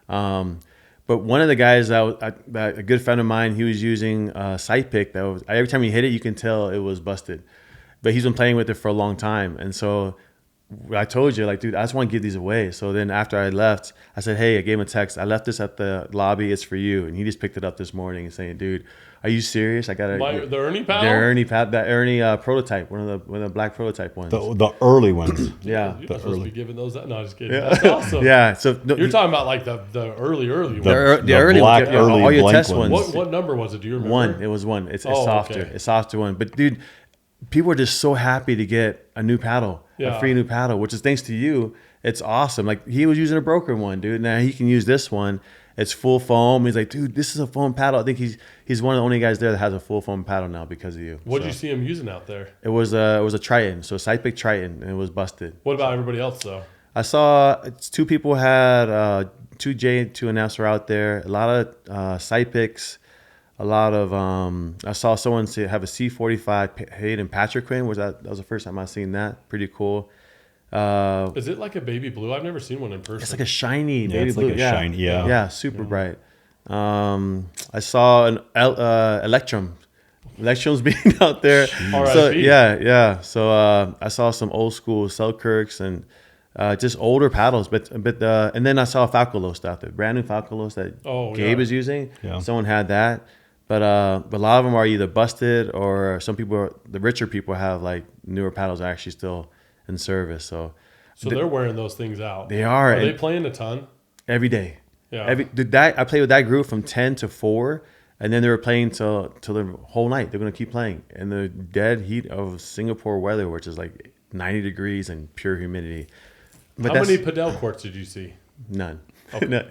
But one of the guys that a good friend of mine, he was using sight pick. Every time he hit it, you can tell it was busted. But he's been playing with it for a long time, and so I told you, like, dude, I just want to give these away. So then after I left, I said, hey, I gave him a text. I left this at the lobby. It's for you. And he just picked it up this morning and saying, dude, are you serious? I got the Ernie paddle? That Ernie prototype, one of the black prototype ones. The early ones. Yeah. You're not supposed to be giving those out. No, just kidding. Yeah. That's awesome. Yeah. So You're talking about like the early ones. the early black ones, early all your blank test ones. ones. What number was it? Do you remember? It was one. It's softer. Okay. It's softer one. But dude, people are just so happy to get a new paddle, Yeah. a free new paddle, which is thanks to you. It's awesome. Like he was using a broken one, dude. Now he can use this one. It's full foam. He's like, dude, this is a foam paddle. I think he's one of the only guys there that has a full foam paddle now because of you. What did you see him using out there? It was a Triton, so a side pick Triton, and it was busted. What about everybody else though? I saw two people had two J and two NFs were out there. A lot of side picks. A lot of I saw someone have a C45 Hayden Patrick Quinn. That was the first time I've seen that. Pretty cool. Is it like a baby blue? I've never seen one in person. It's like a shiny Yeah, baby it's blue. like a shiny, yeah. Yeah, super bright. I saw an Electrum. Electrum's being out there. So R.I.P. yeah. So I saw some old school Selkirks and just older paddles, but and then I saw a Falcolos out there, brand new Falcolos that Gabe is using. Yeah. Someone had that, but a lot of them are either busted or some people, the richer people, have like newer paddles are actually still in service. So they're wearing those things out. they are. Are they playing a ton? Every day. Yeah. I played with that group from 10 to 4, and then they were playing till the whole night. They're going to keep playing in the dead heat of Singapore weather, which is like 90 degrees and pure humidity. But How many padel courts did you see? None. Okay. No.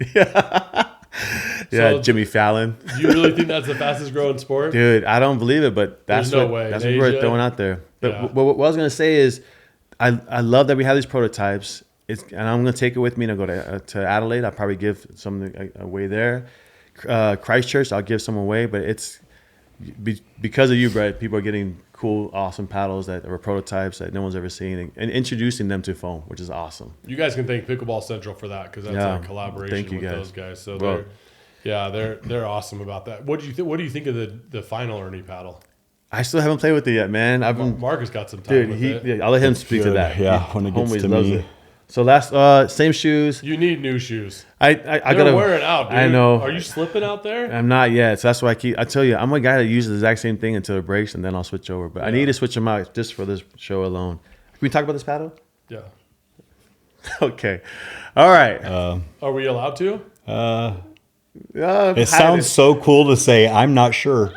Yeah, So- Jimmy Fallon. Do you really think that's the fastest growing sport? Dude, I don't believe it, but that's There's no what way. that's In what we're Asia? throwing out there. But Yeah. what I was going to say is I love that we have these prototypes. And I'm going to take it with me and I go to Adelaide. I'll probably give some away there. Christchurch, I'll give some away. But it's because of you, Brett, people are getting cool, awesome paddles that are prototypes that no one's ever seen and introducing them to foam, which is awesome. You guys can thank Pickleball Central for that because that's Yeah. a collaboration Thank you, with guys. those guys. So Well- they're awesome about that. What do you think of the final Ernie paddle? I still haven't played with it yet, man. I've been, Marcus got some time dude, with it. yeah, I'll let him speak to Good. that. Yeah, when it gets Homies to loves me. it. So last, same shoes. You need new shoes. I They're gotta wearing out, dude. I know. Are you slipping out there? I'm not yet, so that's why I tell you, I'm a guy that uses the exact same thing until it breaks, and then I'll switch over. But I need to switch them out just for this show alone. Can we talk about this paddle? Yeah. Okay. All right. Are we allowed to? It sounds so cool to say, I'm not sure.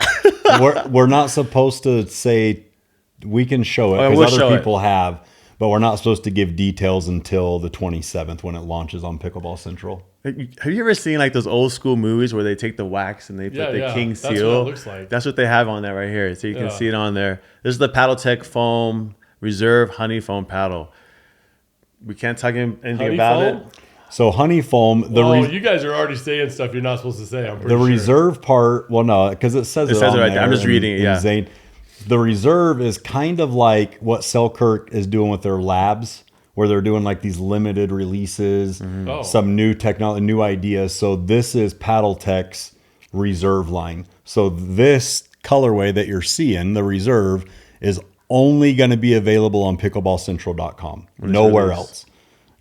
we're not supposed to say we can show it Oh, because we'll show other it. people have, but we're not supposed to give details until the 27th when it launches on Pickleball Central. Have you ever seen like those old school movies where they take the wax and they put Yeah, the yeah. king That's seal? what it looks like. That's what they have on that right here. So you can Yeah. see it on there. This is the Paddle Tech Foam Reserve Honey Foam Paddle. We can't talk anything Honey about foam? it. So honey foam, You guys are already saying stuff you're not supposed to say. I'm pretty the sure. reserve part, well, no, because it says it says on it right there. I'm just and- reading it, and yeah. Zane, the reserve is kind of like what Selkirk is doing with their labs, where they're doing like these limited releases, Oh. some new technology, new ideas. So this is Paddle Tech's reserve line. So this colorway that you're seeing, the reserve, is only going to be available on pickleballcentral.com. Nowhere released. else.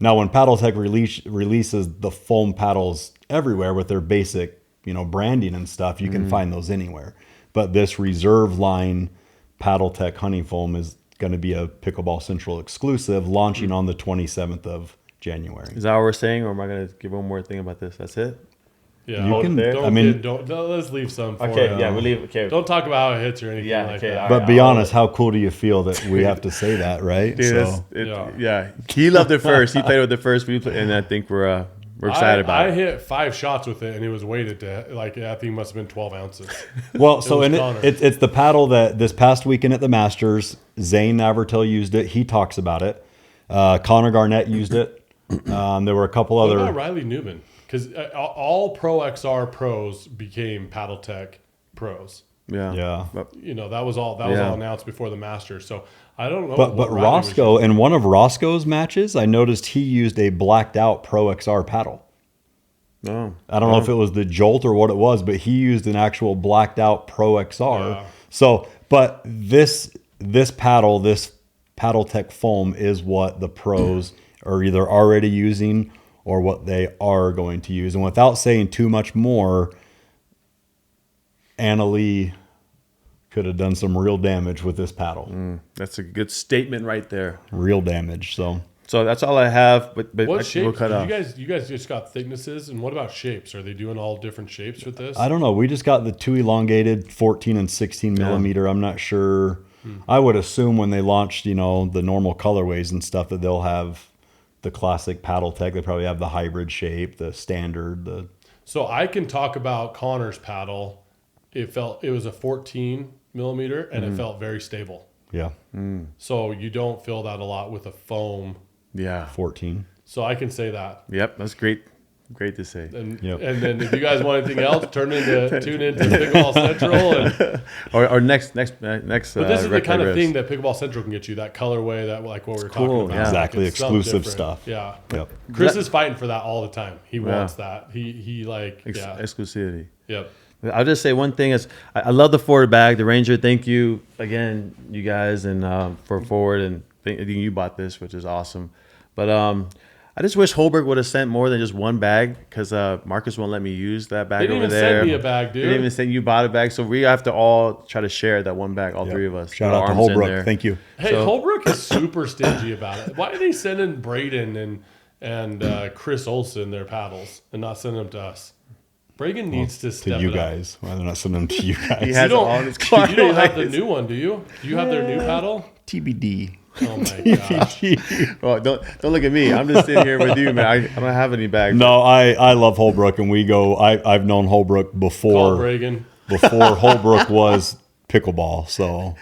Now, when Paddle Tech releases the foam paddles everywhere with their basic, branding and stuff, you can find those anywhere. But this reserve line Paddle Tech Honey Foam is going to be a Pickleball Central exclusive, launching on the 27th of January. Is that what we're saying, or am I going to give one more thing about this? That's it? Yeah. You can- Don't I mean- get- don't- let's leave some for Okay, him. yeah, we leave. Okay. Don't talk about how it hits or anything Yeah, like okay, that. all But right, be I'll- honest, how cool do you feel that we have to say that, right? Dude, So yeah. He loved it first. He played with it first, and I think we're excited about I it. hit 5 shots with it, and it was weighted to I think it must have been 12 ounces. Well, so was and Connor. it's the paddle that this past weekend at the Masters, Zane Navertel used it. He talks about it. Connor Garnett used it. There were a couple What other. about Riley Newman? Because all Pro XR pros became Paddle Tech pros. Yeah. But That was all announced before the Masters. So I don't know. But what Riley was Roscoe, using. in one of Roscoe's matches, I noticed he used a blacked out Pro XR paddle. no, I don't know if it was the Jolt or what it was, but he used an actual blacked out Pro XR. Yeah. So, but this paddle, this Paddle Tech foam is what the pros are either already using or what they are going to use. And without saying too much more, Anna Lee could have done some real damage with this paddle. that's a good statement right there. Real damage. So That's all I have. But What we'll shapes? cut off. You guys just got thicknesses, and what about shapes? Are they doing all different shapes with this? I don't know. We just got the two elongated 14 and 16 millimeter. I'm not sure. I would assume when they launched, the normal colorways and stuff, that they'll have the classic paddle tech. They probably have the hybrid shape, the standard, So I can talk about Connor's paddle. It was a 14 millimeter and it felt very stable. Yeah. So you don't feel that a lot with a foam. Yeah. 14. So I can say that. Yep. That's great. Great to say. And then if you guys want anything else, tune into Pickleball Central. Or next. But this is the kind of thing that Pickleball Central can get you. That colorway, that like what we were talking about. Yeah. Exactly. Like, exclusive stuff. Yeah. Yep. Chris is fighting for that all the time. He wants that. He exclusivity. Yep. I'll just say one thing is I love the forward bag, the Ranger. Thank you again, you guys, and for forward, and I think you bought this, which is awesome. But I just wish Holberg would have sent more than just one bag, because Marcus won't let me use that bag over there. They didn't even send me a bag, dude. They didn't even send you bought a bag, so we have to all try to share that one bag, all three of us. Shout out to Holbrook. Thank you. Hey, Holbrook is super stingy about it. Why are they sending Braden and Chris Olson their paddles and not sending them to us? Braden needs to step to you it guys. Why they're not sending them to you guys? He has it on his car. You don't have the new one, do you? Do you have their new paddle? TBD. Oh my gosh. Well, don't look at me. I'm just sitting here with you, man. I don't have any bags. No, I love Holbrook, and we go. I've known Holbrook before Holbrook was pickleball. So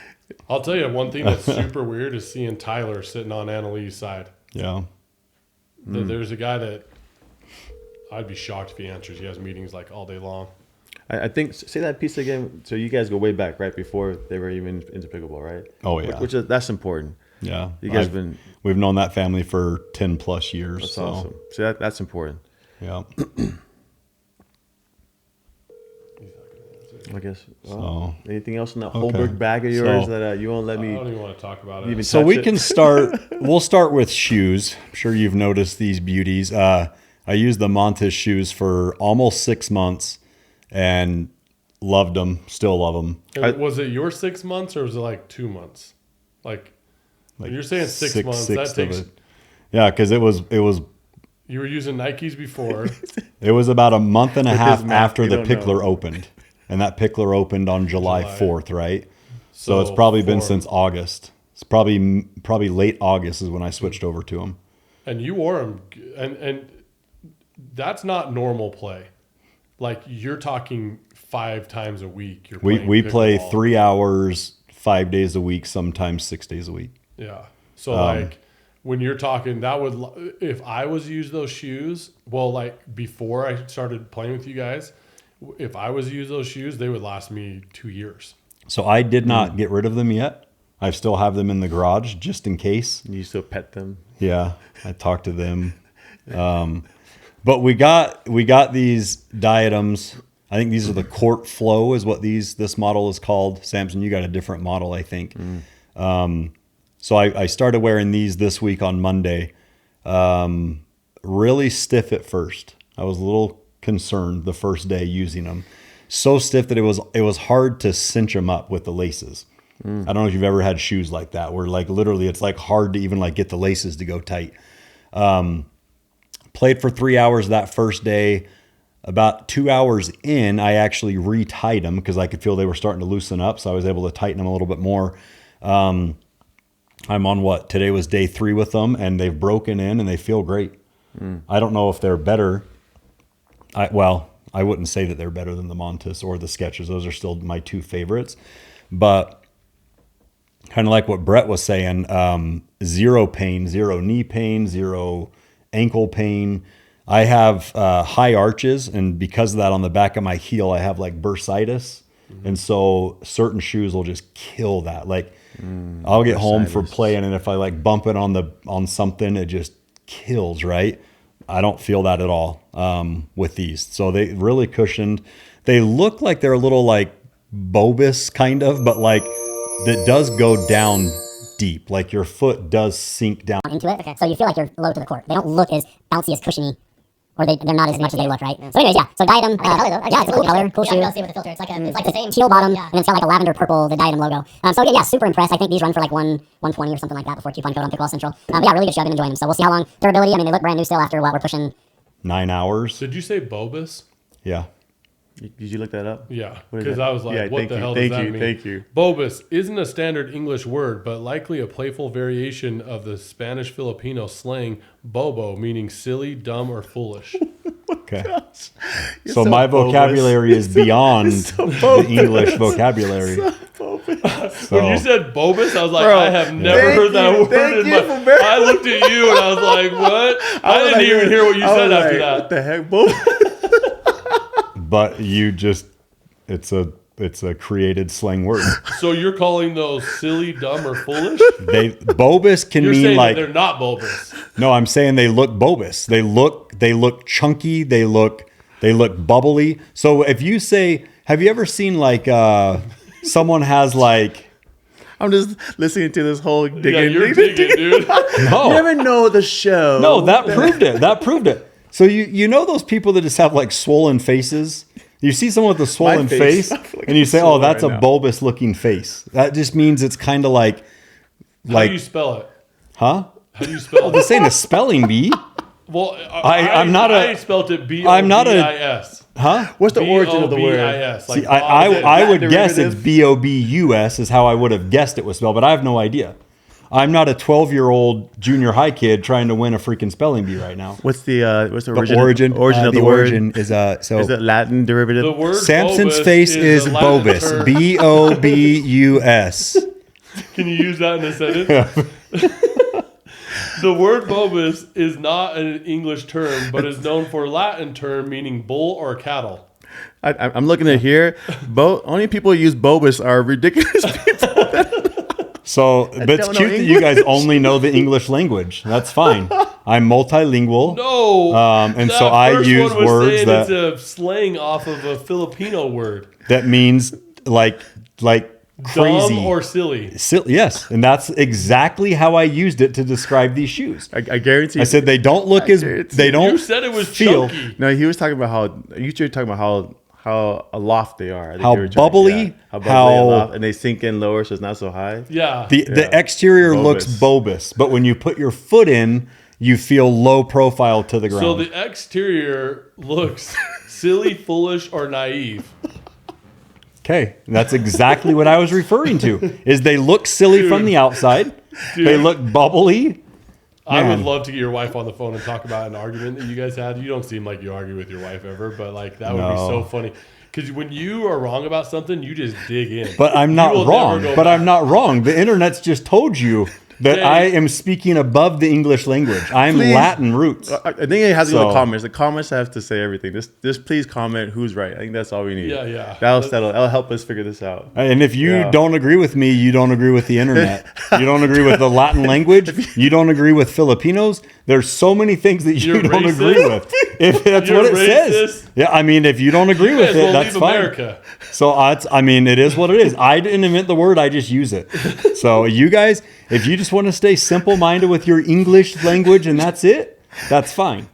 I'll tell you one thing that's super weird is seeing Tyler sitting on Annalee's side. Yeah. There's a guy that I'd be shocked if he answers. He has meetings like all day long. I think, say that piece again. So you guys go way back, right? Before they were even into pickleball, right? Oh, yeah. That's important. Yeah. You guys we've known that family for 10 plus years. That's awesome. So that's important. Yeah. I guess. So, anything else in that Holberg bag of yours that you won't let me? I don't even want to talk about it. So we can start. We'll start with shoes. I'm sure you've noticed these beauties. I used the Montes shoes for almost 6 months and loved them. Still love them. Was it your 6 months or was it like 2 months? Like you're saying 6 months. That takes. Yeah, because it was. You were using Nikes before. It was about a month and a half after the Pickler opened. And that Pickler opened on July 4th, right? So it's probably been since August. It's probably late August is when I switched over to them. And you wore them, and that's not normal play. Like you're talking 5 times a week. We play 3 hours, 5 days a week, sometimes 6 days a week. Yeah. So like when you're talking, that would, if I was to use those shoes, well, like before I started playing with you guys, if I was to use those shoes, they would last me 2 years. So I did not get rid of them yet. I still have them in the garage just in case. You still pet them? Yeah, I talked to them. But we got these diadems. I think these are the Court Flow is what this model is called. Samson, you got a different model, I think. So I started wearing these this week on Monday. Really stiff at first. I was a little concerned the first day using them. So stiff that it was hard to cinch them up with the laces. I don't know if you've ever had shoes like that where like literally it's like hard to even like get the laces to go tight. Played for 3 hours that first day. About 2 hours in, I actually retied them because I could feel they were starting to loosen up. So I was able to tighten them a little bit more. I'm on today was day 3 with them, and they've broken in and they feel great. I don't know if they're better. I wouldn't say that they're better than the Montes or the Skechers. Those are still my 2 favorites. But kind of like what Brett was saying, zero pain, zero knee pain, zero ankle pain. I have high arches, and because of that, on the back of my heel, I have like bursitis. And so certain shoes will just kill that. Like I'll get home for playing, and if I like bump it on something, it just kills, right? I don't feel that at all with these. So they really cushioned. They look like they're a little like Bobus kind of, but like that does go down deep. Like your foot does sink down into it. Okay. So you feel like you're low to the court. They don't look as bouncy, as cushiony, or they're not as much as they look, right? So anyways, yeah. So diadem, yeah, it's a cool color, cool shoe. Yeah, see with the filter. It's like the same teal bottom, yeah. and it's got like a lavender purple, the diadem logo. So yeah, super impressed. I think these run for like 120 or something like that before coupon code on Pickleball Central. But yeah, really good show. I've been enjoying them. So we'll see how long durability. I mean, they look brand new still after what we're pushing. 9 hours. Did you say Bobus? Yeah. Did you look that up? Yeah, What is because that? I was like, Yeah, what thank the you, hell thank does that you, mean? thank you. Bobus isn't a standard English word, but likely a playful variation of the Spanish Filipino slang bobo, meaning silly, dumb, or foolish. Okay. You're So my bogus. vocabulary is beyond the English vocabulary. When you said Bobus, I was like, Bro, I have never thank heard that you, word thank in you my. for ver- I looked at you and I was like, what? I was didn't like, even hear what you I said was after like, that. What the heck, Bo? But you just it's a created slang word. So you're calling those silly, dumb, or foolish? Bobus can You're mean saying like that they're not Bobus. no, I'm saying they look Bobus. They look chunky, they look bubbly. So if you say, have you ever seen like someone has like I'm just listening to this whole digging. Yeah, you're digging, dude. no. You never know the show. No, that proved it. That proved it. So you know those people that just have like swollen faces? You see someone with a swollen face. face, I feel like and you it's say, "Oh, swollen that's right a now." bulbous looking face." That just means it's kind of like, How do you spell it? huh? How do you spell This ain't a spelling bee, Well, I'm not I a- spelled it I'm not a- B-O-B-I-S. huh? What's the origin of the word? B-O-B-I-S. Like See, I Latin would guess it's derivative? Bobus is how I would have guessed it was spelled, but I have no idea. I'm not a 12-year-old junior high kid trying to win a freaking spelling bee right now. What's the The origin of the word? origin is so. Is it Latin derivative? the word Samson's Bobus face is a Latin Bobus. term. Bobus. Can you use that in a sentence? The word Bobus is not an English term, but is known for a Latin term meaning bull or cattle. I'm looking at here. Only people who use Bobus are ridiculous people. So, but it's don't know cute that you guys only know the English language. That's fine. I'm multilingual. No, and that so I first use one was words saying that- it's a slang off of a Filipino word. That means like crazy. Dumb or silly. Yes, and that's exactly how I used it to describe these shoes. I guarantee. I said they don't look as guarantee- they don't. You said it was feel chunky. no. He was talking about how aloft they are. I think How you were trying- bubbly, yeah, how bubbly, how- aloft, and they sink in lower, so it's not so high. Yeah. the exterior Bobus. looks Bobus, but when you put your foot in, you feel low profile to the ground. So the exterior looks silly, foolish, or naive. Okay, that's exactly what I was referring to. Is they look silly Dude. from the outside, they look bubbly. I would Man. love to get your wife on the phone and talk about an argument that you guys had. You don't seem like you argue with your wife ever, but like that would be No. so funny. Because when you are wrong about something, you just dig in. But I'm You not will wrong. never go But back. I'm not wrong. The internet's just told you that Hey. I am speaking above the English language. I'm Please. Latin roots. I think it has to go to So- comments. The comments have to say everything. Just please comment who's right. I think that's all we need. Yeah. That'll settle. That'll help us figure this out. And if you Yeah. don't agree with me, you don't agree with the internet. You don't agree with the Latin language. You don't agree with Filipinos. There's so many things that you You're don't racist? agree with. If that's You're what it says. racist? Yeah, I mean, if you don't agree You with guys it, will that's leave fine. America. So I mean, it is what it is. I didn't invent the word. I just use it. So you guys, if you just want to stay simple-minded with your English language and that's it, that's fine.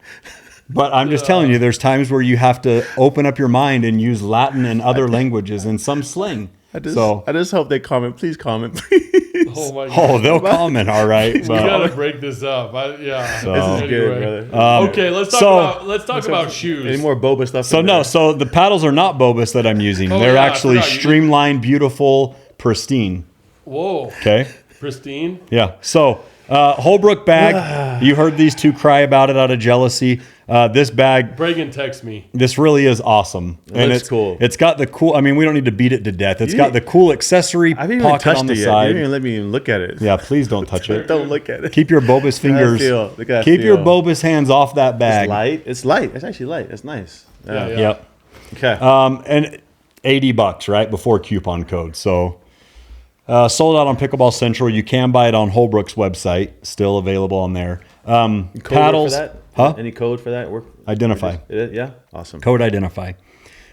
But I'm just telling you, there's times where you have to open up your mind and use Latin and other languages and some slang. I just hope they comment. Please comment, please. Oh my god. Oh, they'll comment, all right. We gotta But, break this up. So- This is good, brother. Okay, let's talk so- about shoes. Any more boba stuff? so in no, there? so the paddles are not Bobus that I'm using. Oh, They're yeah, I actually forgot you- streamlined, beautiful, pristine. Whoa, Okay. pristine. Yeah. So Holbrook bag. You heard these two cry about it out of jealousy. This bag, Bragan text me. this really is awesome, and looks it's cool. It's got the cool. I mean, we don't need to beat it to death. It's You got didn't- the cool accessory I haven't even pocket touched on the it yet. You side. didn't even let me even look at it. Yeah, please don't touch it. Don't look at it. Keep your Bobus fingers. feel. Look at that Keep your feel. Bobus hands off that bag. It's light. It's light. It's actually light. It's nice. Yeah. Yep. Okay. And $80 right before coupon code. So sold out on Pickleball Central. You can buy it on Holbrook's website. Still available on there. Code work Paddles. for that? Huh? Any code for that? Work. Identify. Yeah. Awesome. Code identify.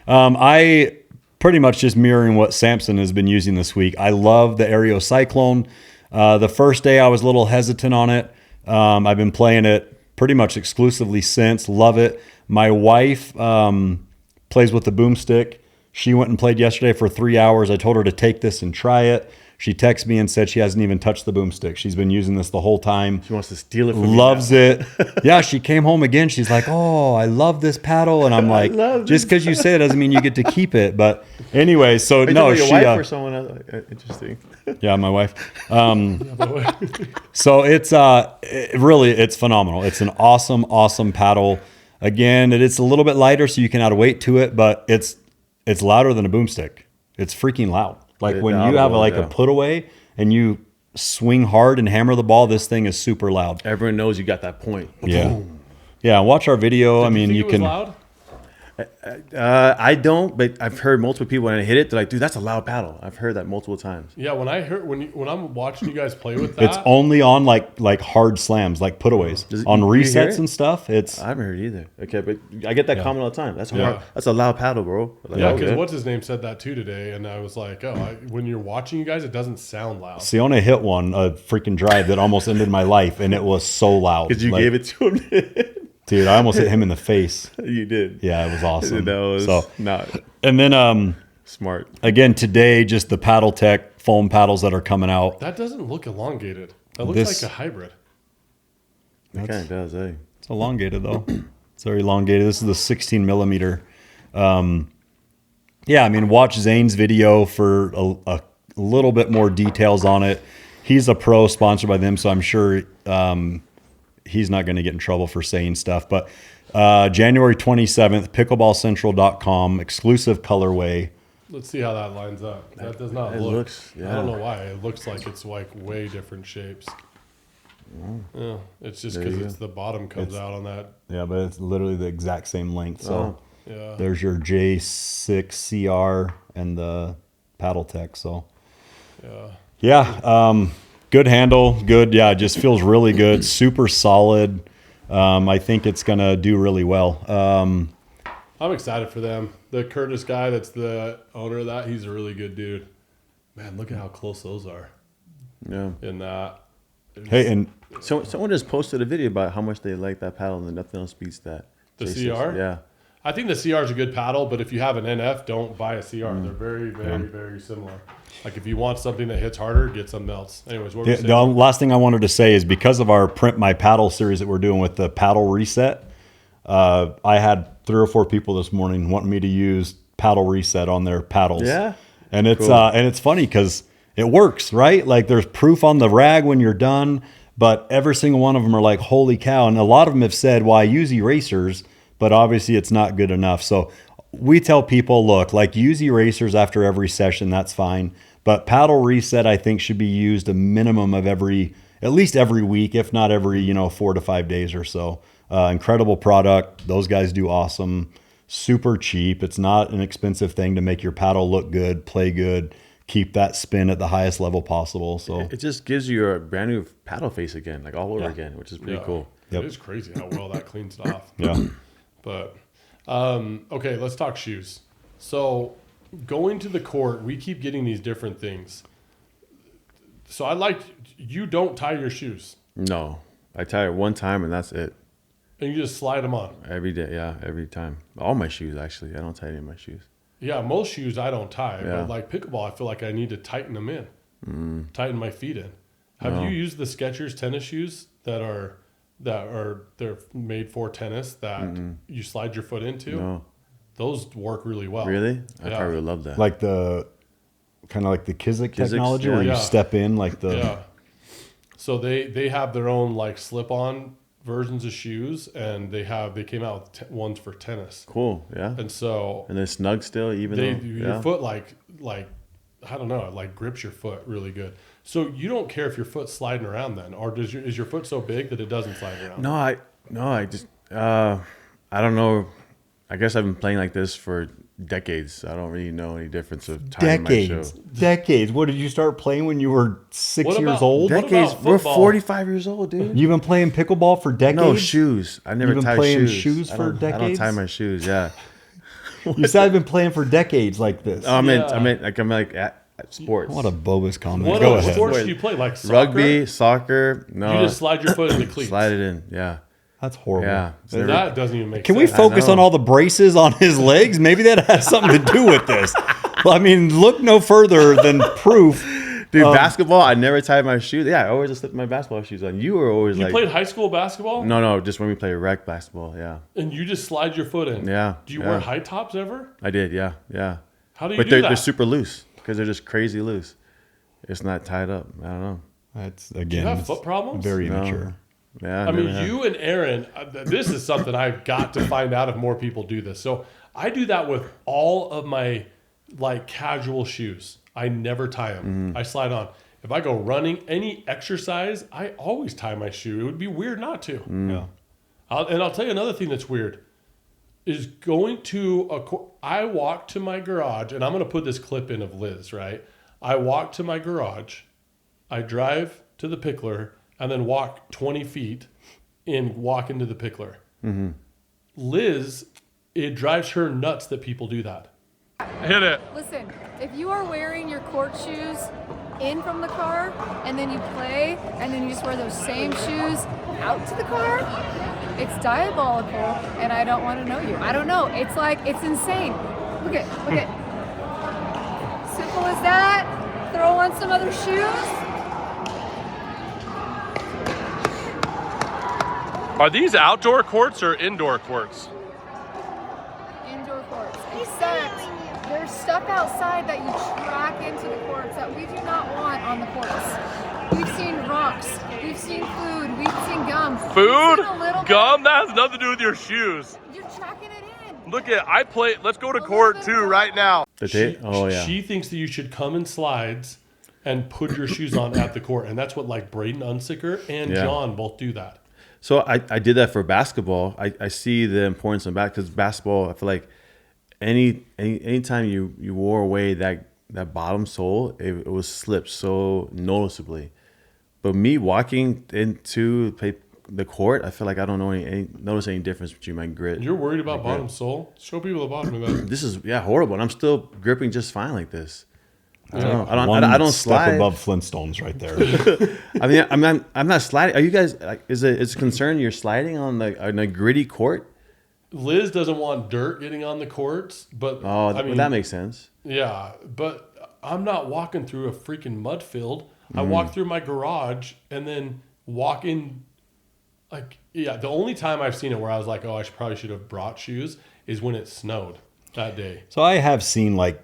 I pretty much just mirroring what Samson has been using this week. I love the Aereo Cyclone. The first day I was a little hesitant on it. I've been playing it pretty much exclusively since. Love it. My wife plays with the boomstick. She went and played yesterday for 3 hours. I told her to take this and try it. She texted me and said she hasn't even touched the boomstick. She's been using this the whole time. She wants to steal it from me Loves now. it. Yeah, she came home again. She's like, oh, I love this paddle. And I'm like, love just because you say it doesn't mean you get to keep it. But anyway, so Wait, no, your she, wife or someone else? Interesting. yeah, my wife. So it's it's phenomenal. It's an awesome paddle. Again, it's a little bit lighter, so you can add weight to it, but it's louder than a boomstick. It's freaking loud. Like It's when you audible, have a put away and you swing hard and hammer the ball, this thing is super loud. Everyone knows you got that point. Yeah. Yeah, watch our video. I mean, you can. Loud? I don't, but I've heard multiple people when I hit it, they're like, dude, that's a loud paddle. I've heard that multiple times. Yeah, when I'm watching you guys play with that, It's only on like hard slams, like putaways. On you hear resets it? and stuff. It's I haven't heard it either. Okay, but I get that comment all the time. That's Yeah. hard. That's a loud paddle, bro. Like, yeah, because okay. what's his name said that too today, and I was like, when you're watching you guys, it doesn't sound loud. Siona hit one, a freaking drive that almost ended my life, and it was so loud. Because you Like, gave it to him. dude, I almost hit him in the face. You did. Yeah, it was awesome. That was So, not and then smart. again today, just the Paddle Tech foam paddles that are coming out. That doesn't look elongated. That looks This- like a hybrid. It kind of does, eh? It's elongated though. It's very elongated. This is the 16 millimeter. Yeah, I mean, watch Zane's video for a little bit more details on it. He's a pro sponsored by them, so I'm sure he's not going to get in trouble for saying stuff. But January 27th, pickleballcentral.com, exclusive colorway. Let's see how that lines up. That does not It look. looks- I don't know why. It looks like it's like way different shapes. Yeah, it's just There because you it's the bottom comes out on that. Yeah, but it's literally the exact same length. So Yeah. there's your J6CR and the Paddle Tech. So yeah, good handle, good. Yeah, it just feels really good, super solid. I think it's gonna do really well. I'm excited for them. The Curtis guy that's the owner of that, he's a really good dude. Man, look at how close those are Yeah. in that. Hey, and So someone just posted a video about how much they like that paddle, and nothing else beats that. The J6. CR? Yeah. I think the CR is a good paddle, but if you have an NF, don't buy a CR. Mm. They're very, very, very similar. Like if you want something that hits harder, get something else. Anyways, what were the, we the saying? last thing I wanted to say is because of our Print My Paddle series that we're doing with the paddle reset, I had 3 or 4 people this morning wanting me to use paddle reset on their paddles. Yeah? And it's Cool. and it's funny because it works, right? Like there's proof on the rag when you're done, but every single one of them are like, holy cow. And a lot of them have said, well, I use erasers, but obviously it's not good enough. So we tell people, look, like use erasers after every session, that's fine. But paddle reset, I think, should be used a minimum of at least every week, if not every, 4 to 5 days or so. Incredible product. Those guys do awesome. Super cheap. It's not an expensive thing to make your paddle look good, play good, keep that spin at the highest level possible. So It just gives you a brand new paddle face again, like all over again, which is pretty Yeah. cool. Yep. It is crazy how well that cleans it off. yeah. But okay, let's talk shoes. So going to the court, we keep getting these different things. So you don't tie your shoes No. I tie it one time and that's it. and you just slide them on. Every day, yeah, every time. All my shoes, actually. I don't tie any of my shoes. Yeah, most shoes I don't tie, Yeah. but like pickleball, I feel like I need to tighten them in, tighten my feet in. Have you used the Skechers tennis shoes they're made for tennis that you slide your foot into? No. Those work really well. Really? I Yeah. probably would love that. Like the kind of like the Kizik technology yeah. where you Yeah. step in like the Yeah. So they have their own like slip-on versions of shoes, and they came out with ones for tennis, Cool, yeah. and so And they're snug still, even though. your Yeah. foot like I don't know, it like grips your foot really good. So you don't care if your foot's sliding around then, or is your foot so big that it doesn't slide around? No, I just, I don't know. I guess I've been playing like this for decades. I don't really know any difference of tying my shoe. Decades. What did you start playing when you were 6 What years about- old? What Decades. about We're football? 45 years old, dude. You've been playing pickleball for decades? No shoes. I never You've been tie playing shoes. shoes I for don't- I don't decades? tie my shoes. Yeah. You said I've been playing for decades like this. Oh, I meant Yeah. I'm like at sports. What a bogus comment. What Go other ahead. sports do you play? Like soccer? Rugby, soccer. No. You just slide your foot in the cleats. slide it in. Yeah. That's horrible. Yeah. It's never- That doesn't even make Can sense. we focus know. on all the braces on his legs? Maybe that has something to do with this. Well, I mean, look no further than proof Dude, basketball, I never tied my shoes. Yeah, I always just slipped my basketball shoes on. You were always You like... played high school basketball? No, just when we played rec basketball, yeah. And you just slide your foot in? Yeah. Do you wear high tops ever? I did, yeah. How do you but do that? they're super loose because they're just crazy loose. It's not tied up. I don't know. That's, Do again, you have foot problems? very No. immature. Yeah, I mean, you and Aaron, this is something I've got to find out if more people do this. So I do that with all of my like casual shoes. I never tie them. I slide on. If I go running, any exercise, I always tie my shoe. It would be weird not to. Yeah. I'll tell you another thing that's weird is going to I walk to my garage, and I'm going to put this clip in of Liz, right? I walk to my garage, I drive to the pickler, and then walk 20 feet and walk into the pickler. Liz, it drives her nuts that people do that. Hit it. Listen, if you are wearing your court shoes in from the car and then you play and then you just wear those same shoes out to the car, it's diabolical and I don't want to know you. I don't know. It's like, it's insane. Look at. Simple as that. Throw on some other shoes. Are these outdoor courts or indoor courts? Indoor courts. Except there's stuff outside that you track into the courts that we do not want on the courts. We've seen rocks. We've seen food. We've seen gum. Food? We've seen a little Gum? That has nothing to do with your shoes. You're tracking it in. Look at, I play, let's go to court too right now. She Thinks that you should come in slides and put your shoes on at the court. And that's what like Braden Unsicker and John both do that. So I did that for basketball. I see the importance of that because basketball, I feel like anytime you wore away that bottom sole, it was slipped so noticeably. But me walking into the court, I feel like I don't notice any difference between my grit. You're worried about bottom sole? Show people the bottom of that. This is horrible. And I'm still gripping just fine like this. I don't know. One I don't step slide above Flintstones right there. I mean, I'm not sliding. Are you guys? Is it a concern you're sliding on a gritty court? Liz doesn't want dirt getting on the courts, but I mean that makes sense. Yeah, but I'm not walking through a freaking mud field. I walk through my garage and then walk in. The only time I've seen it where I was like, oh, probably should have brought shoes is when it snowed that day. So I have seen like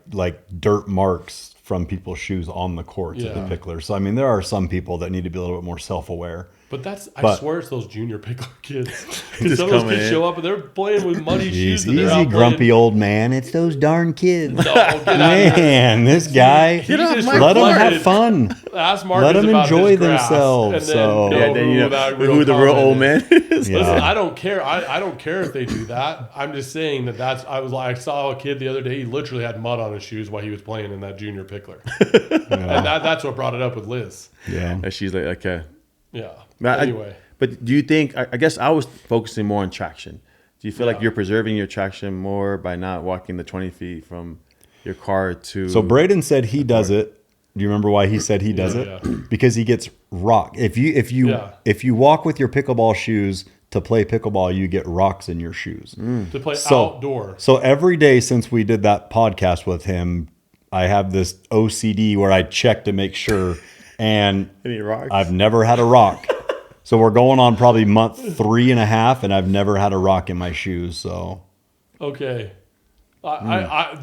dirt marks from people's shoes on the courts at the pickler. So I mean, there are some people that need to be a little bit more self-aware. But I swear it's those junior pickler kids. Because some of those coming kids in. show up and they're playing with muddy shoes. Easy, grumpy old man. It's those darn kids. No, get out of here. Man, this guy, He just let them have reflected- fun. Ask Marcus Let them about enjoy his grass, themselves, And then so- know Yeah, then you know who the real old man is. Yeah. Listen, I don't care. I don't care if they do that. I'm just saying that I saw a kid the other day. He literally had mud on his shoes while he was playing in that junior pickler, and that's what brought it up with Liz. Yeah. And she's like, okay. Yeah. But Anyway, but do you think? I guess I was focusing more on traction. Do you feel like you're preserving your traction more by not walking the 20 feet from your car to? So Braden said he does it. Do you remember why he said he does it? Yeah. Because he gets rock. If you walk with your pickleball shoes to play pickleball, you get rocks in your shoes. to play outdoor. So every day since we did that podcast with him, I have this OCD where I check to make sure, and Any rocks? I've never had a rock. So we're going on probably month 3.5, and I've never had a rock in my shoes. So Okay.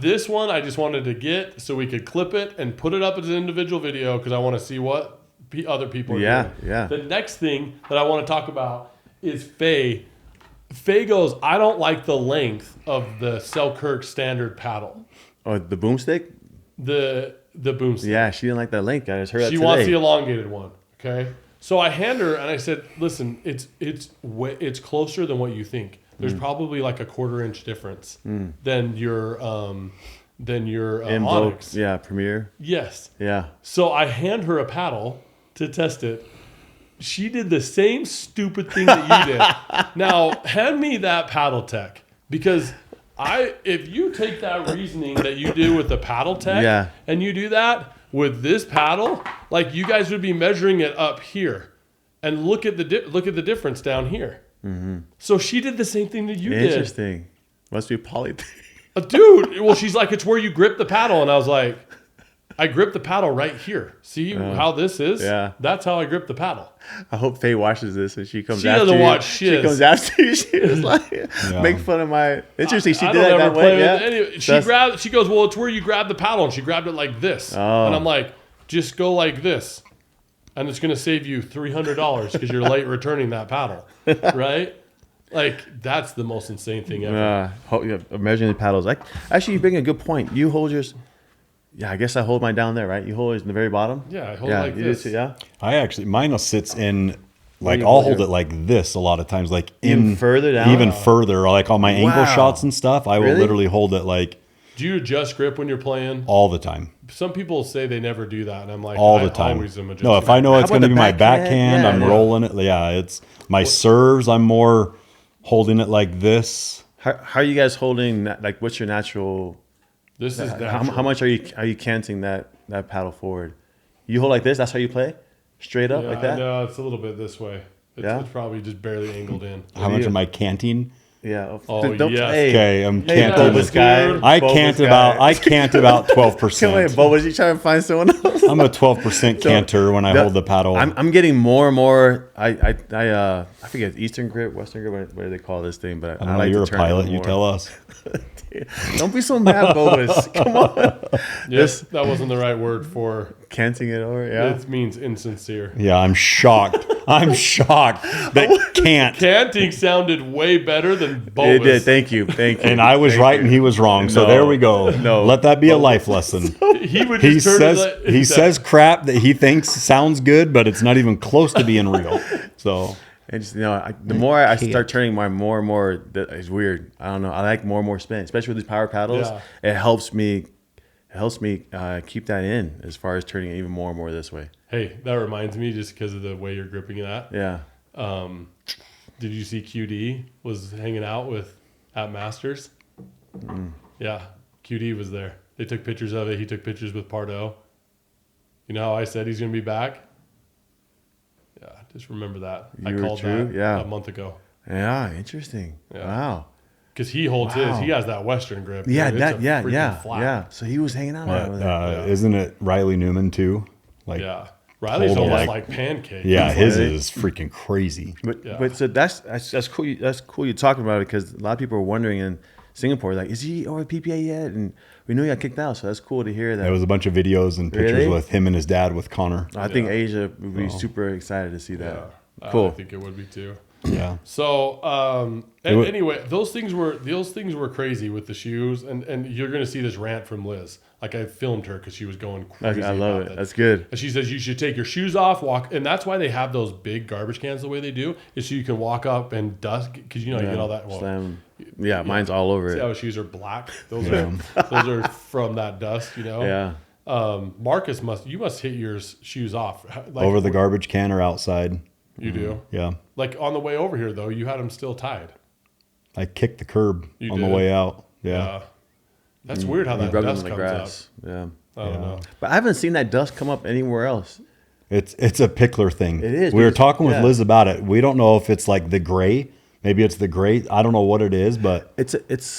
This one I just wanted to get so we could clip it and put it up as an individual video because I want to see what other people are doing. Yeah. The next thing that I want to talk about is Faye. Faye goes, I don't like the length of the Selkirk standard paddle. Oh, the boomstick? The boomstick. Yeah, she didn't like that link. I just heard that She today. wants the elongated one. Okay. So I hand her and I said, listen, it's closer than what you think. There's probably like a 1/4 inch difference than your Invoke, Onyx. yeah, Premiere. Yes. Yeah. So I hand her a paddle to test it. She did the same stupid thing that you did. Now hand me that paddle tech because if you take that reasoning that you do with the paddle tech and you do that with this paddle, like you guys would be measuring it up here, and look at the difference down here. Mm-hmm. So she did the same thing that you did. Interesting. Must be a poly thing. Dude, well, she's like, it's where you grip the paddle, and I was like, I grip the paddle right here. See how this is? Yeah. That's how I grip the paddle. I hope Faye watches this and she comes She after doesn't you. watch shit. She comes after you. She was like, make fun of my... Interesting. She I did don't that ever way. play Yeah. with it. She goes, well, it's where you grab the paddle. And she grabbed it like this. Oh. And I'm like, just go like this. And it's going to save you $300 because you're late returning that paddle. Right? Like, that's the most insane thing ever. Measuring the paddles. Actually, you bring a good point. You hold yours... Yeah, I guess I hold mine down there, right? You hold it in the very bottom? Yeah, I hold it like you this. Do too, yeah? Mine sits in, like, you I'll hold hold your- it like this a lot of times, like Even further down? Even further, like on my ankle Wow. shots and stuff. I will Really? literally hold it like Do you adjust grip when you're playing? all the time. Some people say they never do that. And I'm like, All I the time. always am adjusting. No, if I know How it's about going to the be my backhand? backhand, Yeah, I'm yeah. rolling it. Yeah, it's my serves. I'm more holding it like this. How are you guys holding, like, what's your natural... This is How much are you canting that paddle forward? You hold like this? That's how you play? Straight up like that? No, it's a little bit this way. Yeah? It's probably just barely angled in. How much am I canting? Yeah. Oh, yes. Hey, Okay, I'm hey, canting. Bobus guy. dude. I Bobus can't guy. about Come here, 12%. Bobus. You trying to find someone else? I'm a 12% canter when I hold the paddle. I'm getting more and more. I forget Eastern grip, Western grip. What do they call this thing? But I don't know, like you're to a turn it pilot. You more. tell us. Don't be so mad, Bobus. Come on. Yes, that wasn't the right word for Canting it over. Yeah. it. Means insincere. Yeah, I'm shocked. I'm shocked that can't. Canting sounded way better than It Bobus. did. Thank you. Thank you. And I was Thank right you. and he was wrong. So No. there we go. No. Let that be a life lesson. He would He just turn says it like, he says crap that he thinks sounds good, but it's not even close to being real. So And just, the more I start turning more and more, it's weird. I don't know. I like more and more spin, especially with these power paddles. Yeah. It helps me keep that in as far as turning it even more and more this way. Hey, that reminds me just because of the way you're gripping that. Yeah. Did you see QD was hanging out at Masters? Yeah, QD was there. They took pictures of it. He took pictures with Pardo. You know how I said he's going to be back? Yeah, just remember that. I You were called true? that Yeah. a month ago. Yeah. Interesting. Yeah. Wow. Because he holds Wow. his. He has that Western grip. Yeah. dude. It's a freaking Yeah. flat. Yeah. So he was hanging out there with it. isn't it Riley Newman too? Like Yeah. Riley's Hold on, almost like- like pancake. yeah, his Really? is freaking crazy. But Yeah. but so that's cool. That's cool. You're talking about it because a lot of people are wondering in Singapore, like, is he over PPA yet? And we knew he got kicked out, so that's cool to hear that. There was a bunch of videos and pictures Really? with him and his dad with Connor. I think Asia would be super excited to see that. Yeah. Cool. I think it would be too. Yeah. So wa- anyway, those things were crazy with the shoes, and you're gonna see this rant from Liz. Like I filmed her because she was going crazy. I love about it. that. That's good. And she says you should take your shoes off, walk, and that's why they have those big garbage cans the way they do, is so you can walk up and dust because you get all that. Well, Slam. Yeah, mine's all over see it. how his shoes are black? Those are from that dust, Yeah. Marcus you must hit your shoes off like, Over the garbage can or outside. You do. Yeah. Like on the way over here though, you had them still tied. I kicked the curb You on the did? way out. Yeah. That's weird how You that rub them dust in the comes grass. Yeah. up. I don't know. But I haven't seen that dust come up anywhere else. It's a pickler thing. It is, We were because- talking with yeah. Liz about it. We don't know if it's like the gray. Maybe it's the gray. I don't know what it is, but It's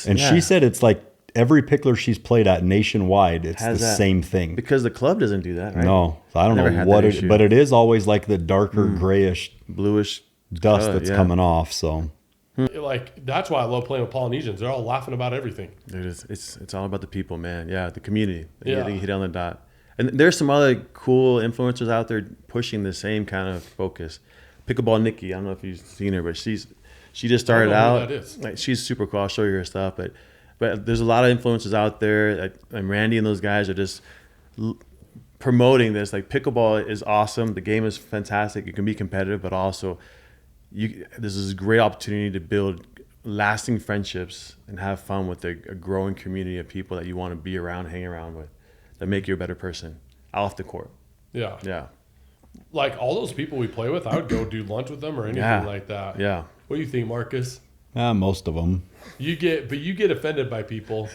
and yeah. she said it's like every pickler she's played at nationwide, it's Has the that. same thing. because the club doesn't do that, right? No, so I don't Never know had what that it, issue. but it is always like the darker grayish Bluish dust color, that's yeah. coming off. So Like that's why I love playing with Polynesians. They're all laughing about everything. Dude, it's all about the people, man. Yeah, the community. Yeah. I think you hit it on the dot. And there's some other cool influencers out there pushing the same kind of focus. Pickleball Nikki, I don't know if you've seen her, but she just started know who out. that is. Like, she's super cool. I'll show you her stuff. But there's a lot of influencers out there, and Randy and those guys are just promoting this. Like, pickleball is awesome. The game is fantastic. You can be competitive, but also this is a great opportunity to build lasting friendships and have fun with a growing community of people that you want to be around, hang around with, that make you a better person off the court. Yeah. Yeah. Like all those people we play with, I would go do lunch with them or anything Yeah. like that. Yeah. What do you think, Marcus? most of them, You get offended by people.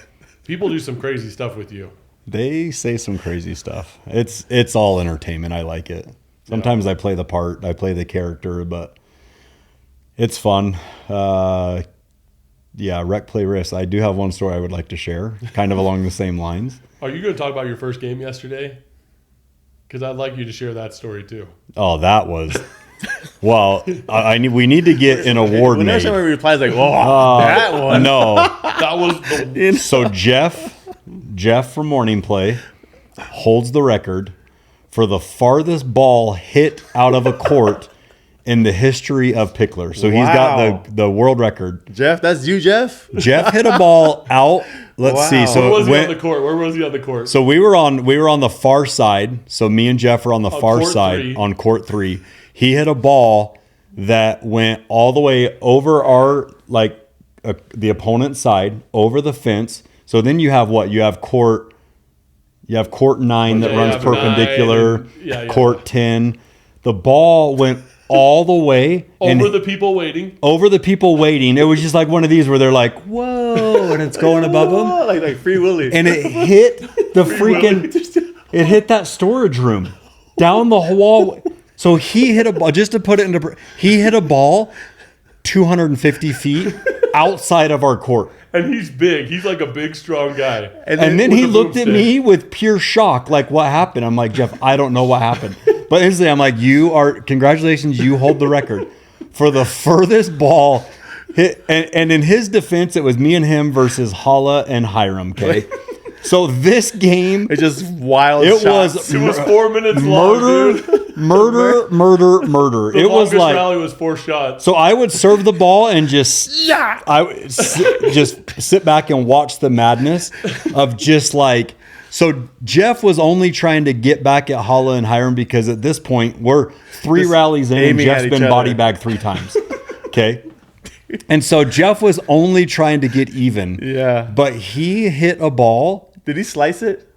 People do some crazy stuff with you. they say some crazy stuff. It's all entertainment. I like it. Sometimes I play the part, I play the character, but it's fun. yeah, Rec Play Riffs. I do have one story I would like to share, kind of along the same lines. Are you going to talk about your first game yesterday? Because I'd like you to share that story too. Oh, that was. Well, we need to get an award Whenever made. somebody replies like, "Oh, that one," No. That was the So Jeff from Morning Play holds the record for the farthest ball hit out of a court in the history of Pickler. So he's Wow. got the world record. Jeff, that's you, Jeff. Jeff hit a ball out. Let's see. Wow. So Where was it he on went, the court? Where was he on the court? so we were on the far side. So me and Jeff are on the far court side 3. on court 3. He hit a ball that went all the way over our the opponent's side, over the fence. So then you have what? You have court 9 that Yeah, runs you have perpendicular. 9 and- yeah. Court 10. The ball went all the way and Over the people waiting. over the people waiting. It was just like one of these where they're like, "Whoa," and it's going above them. Oh, like Free Willy. And it hit the freaking. It hit that storage room down the hall. So he hit a ball. Just to put it into, he hit a ball 250 feet outside of our court. And he's big. He's like a big, strong guy. And then with he a looked at boomstick. me with pure shock, like, "What happened?" I'm like, "Jeff, I don't know what happened." But instantly, I'm like, congratulations, you hold the record for the furthest ball hit. And in his defense, it was me and him versus Hala and Hiram, okay? So this game, It's just wild. it shots. was It was 4 minutes long, dude. murder. The It was longest like, rally was 4 shots. so I would serve the ball and just sit back and watch the madness of just like. So Jeff was only trying to get back at Hala and Hiram because at this point we're 3 Just rallies in and aiming Jeff's at been each body other. bagged 3 times. Okay. And so Jeff was only trying to get even. Yeah. But he hit a ball. Did he slice it?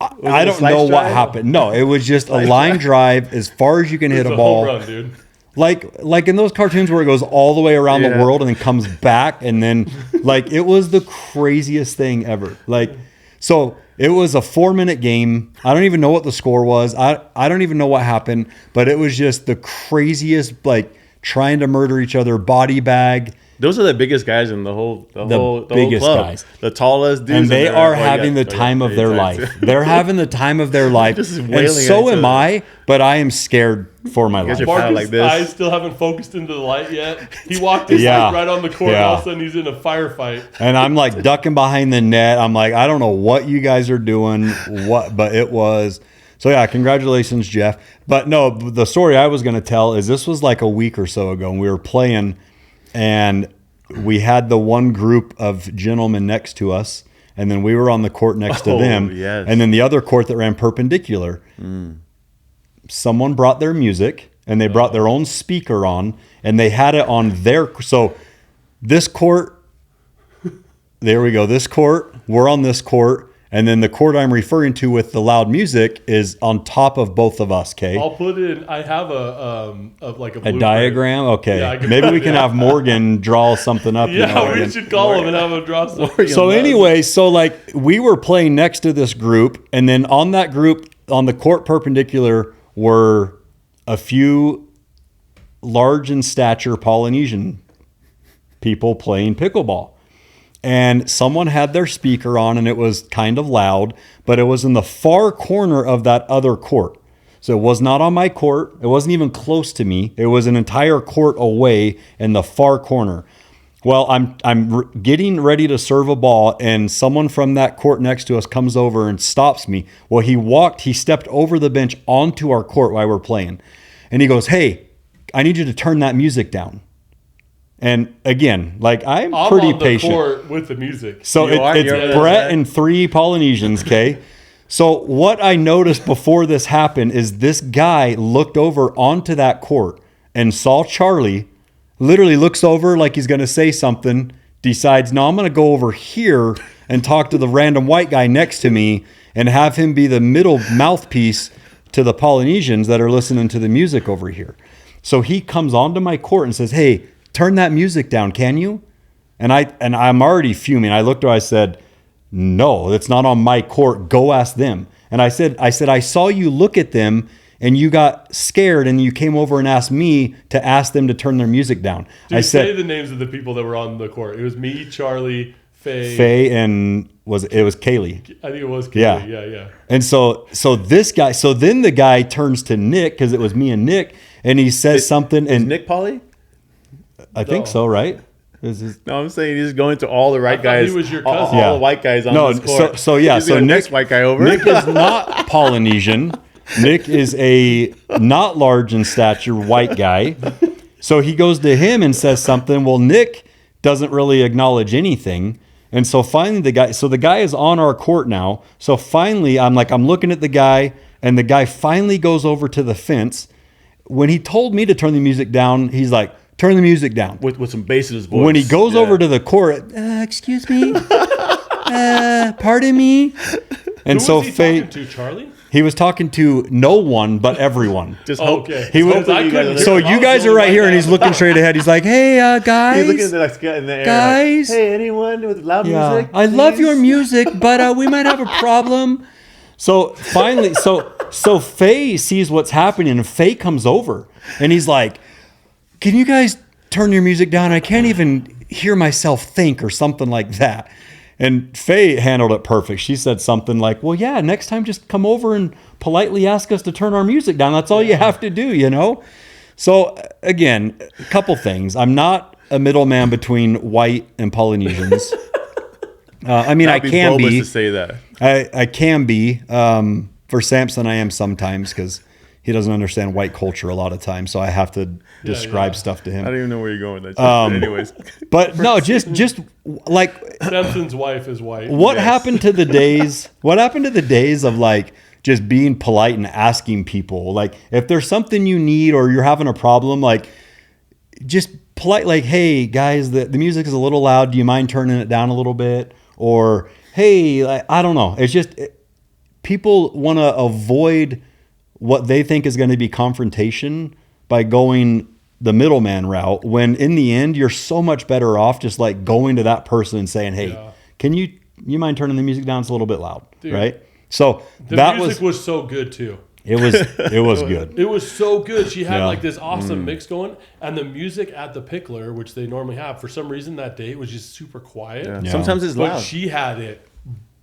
I it a don't slice know what drive? happened. No, it was just a line drive as far as you can hit It's a a ball. home run, dude. Like in those cartoons where it goes all the way around the Yeah. world and then comes back and then like it was the craziest thing ever. Like so it was a 4-minute game. I don't even know what the score was. I don't even know what happened, but it was just the craziest like trying to murder each other, body bag. Those are the biggest guys in the whole biggest club. guys. The tallest dudes. And they they're- are well, having yeah, the time of their exactly. life. They're having the time of their life. Just And wailing so at each am other. I, but I am scared for my life. You're Marcus' like this. eyes still haven't focused into the light yet. He walked his Yeah. right on the court, and Yeah. all of a sudden he's in a firefight. And I'm like ducking behind the net. I'm like, I don't know what you guys are doing, but it was. So yeah, congratulations, Jeff. But no, the story I was going to tell is this was like a week or so ago, and we were playing, and we had the one group of gentlemen next to us, and then we were on the court next to Oh, them, yes. and then the other court that ran perpendicular. Someone brought their music, and they brought their own speaker on, and they had it on their. So this court, there we go. This court, we're on this court, and then the court I'm referring to with the loud music is on top of both of us. Okay. I'll put in. I have a A blueprint. diagram? Okay. Yeah, I can Maybe put we it, can yeah. have Morgan draw something up. Yeah, we and- should call him and have him draw something. So anyway, so like we were playing next to this group, and then on that group, on the court perpendicular, were a few large in stature Polynesian people playing pickleball. And someone had their speaker on, and it was kind of loud, but it was in the far corner of that other court. So it was not on my court. It wasn't even close to me. It was an entire court away in the far corner. Well, I'm getting ready to serve a ball, and someone from that court next to us comes over and stops me. Well, he stepped over the bench onto our court while we're playing. And he goes, "Hey, I need you to turn that music down." And again, like I'm pretty on the patient. court with the music. So You are? it's You're- Brett and 3 Polynesians, okay? So what I noticed before this happened is this guy looked over onto that court and saw Charlie, literally looks over like he's going to say something, decides, no, I'm going to go over here and talk to the random white guy next to me and have him be the middle mouthpiece to the Polynesians that are listening to the music over here. So he comes onto my court and says, "Hey, turn that music down, can you?" And I'm already fuming. I looked at her, I said, "No, it's not on my court. Go ask them." And I said, I saw you look at them and you got scared and you came over and asked me to ask them to turn their music down. Dude, I said say the names of the people that were on the court. It was me, Charlie, Faye, and it was Kaylee. I think it was Kaylee. Yeah. Yeah. And so then the guy turns to Nick, because it was me and Nick, and he says something. And Nick Polly? I think so, right? No, I'm saying he's going to all the right guys. He was your all cousin. the white guys on this court. He's so Nick, next white guy over. Nick is not Polynesian. Nick is a not large in stature white guy. So he goes to him and says something. Well, Nick doesn't really acknowledge anything. And so finally the guy is on our court now. So finally I'm looking at the guy, and the guy finally goes over to the fence. When he told me to turn the music down, he's like, turn the music down. With some bass in his voice. When he goes over to the court, excuse me, pardon me. And Who so was he Faye, talking to, Charlie? he was talking to no one but everyone. Just Okay. He was, I couldn't so hear him. I you was guys the are only right white here, guy and he's on the looking straight ahead. He's like, "Hey, guys, He's looking at the in the air. Guys. Like, hey, anyone with loud yeah, music? I love please?" your music, but we might have a problem." So finally, so Faye sees what's happening, and Faye comes over, and he's like, "Can you guys turn your music down? I can't even hear myself think," or something like that. And Faye handled it perfect. She said something like, "Well, yeah, next time just come over and politely ask us to turn our music down. That's all you have to do, you know?" So again, a couple things. I'm not a middleman between white and Polynesians. I mean, I That'd can Bobus be. to say that. I can be. For Samson, I am sometimes, because he doesn't understand white culture a lot of times. So I have to describe stuff to I him. don't even know where you're going with that. But anyways, But no, just like Samson's wife is white. what happened to the days? What happened to the days of like just being polite and asking people, like if there's something you need or you're having a problem, like just polite, like, "Hey guys, the music is a little loud. Do you mind turning it down a little bit?" Or, "Hey, I don't know." It's just people want to avoid what they think is going to be confrontation by going the middleman route, when in the end you're so much better off just like going to that person and saying, "Hey, can you mind turning the music down? It's a little bit loud." Dude, right? So The that music was so good too. it was good. It was so good. She had Yeah. like this awesome mix going, and the music at the Pickler, which they normally have, for some reason that day was just super quiet. yeah. Sometimes it's But loud. she had it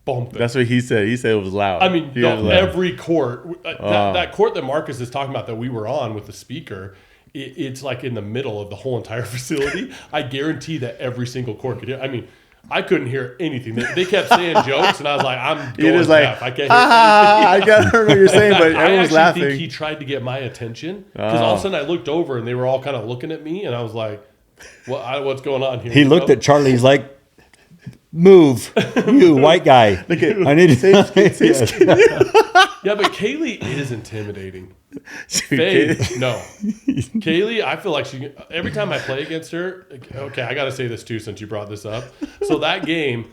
bumping. That's what he said. He said it was loud. I mean, He was loud. every court, that court that Marcus is talking about that we were on with the speaker, it's like in the middle of the whole entire facility. I guarantee that every single court could hear. I mean, I couldn't hear anything. They kept saying jokes, and I was like, "I'm going just like, deaf. I can't hear I anything." got heard what you're saying, but I everyone's actually laughing. think he tried to get my attention, because all of a sudden I looked over and they were all kind of looking at me, and I was like, what's going on here?" He looked at Charlie. He's like, "Move, you white guy. I need to." Yeah, but Kaylee is intimidating. Faye, no. Kaylee, I feel like every time I play against her, okay, I got to say this too since you brought this up. So that game,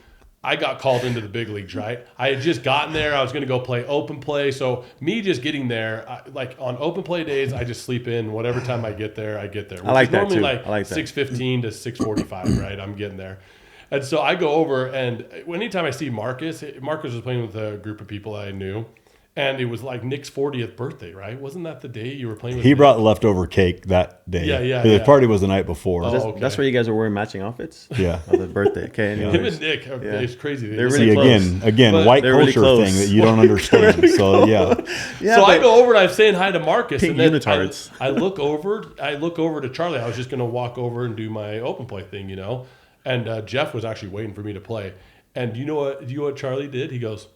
I got called into the big leagues, right? I had just gotten there. I was going to go play open play. So me just getting there, like on open play days, I just sleep in. Whatever time I get there, I get there. I like that normally too. like I like that. 6:15 to 6:45, right? I'm getting there. And so I go over, and anytime I see Marcus was playing with a group of people I knew. And it was like Nick's 40th birthday, right? Wasn't that the day you were playing with He Nick? brought leftover cake that day. Yeah. The party was the night before. Okay. That's where you guys are wearing matching outfits? Yeah. On the birthday. Okay. Him Anyways. and Nick, it's crazy. They're See, really close. again, But white they're really culture close. thing that you don't understand. So yeah. Yeah, So I but- go over and I'm saying hi to Marcus, Pink and then unitards. I look over to Charlie. I was just going to walk over and do my open play thing, And Jeff was actually waiting for me to play. And you know what Charlie did? He goes.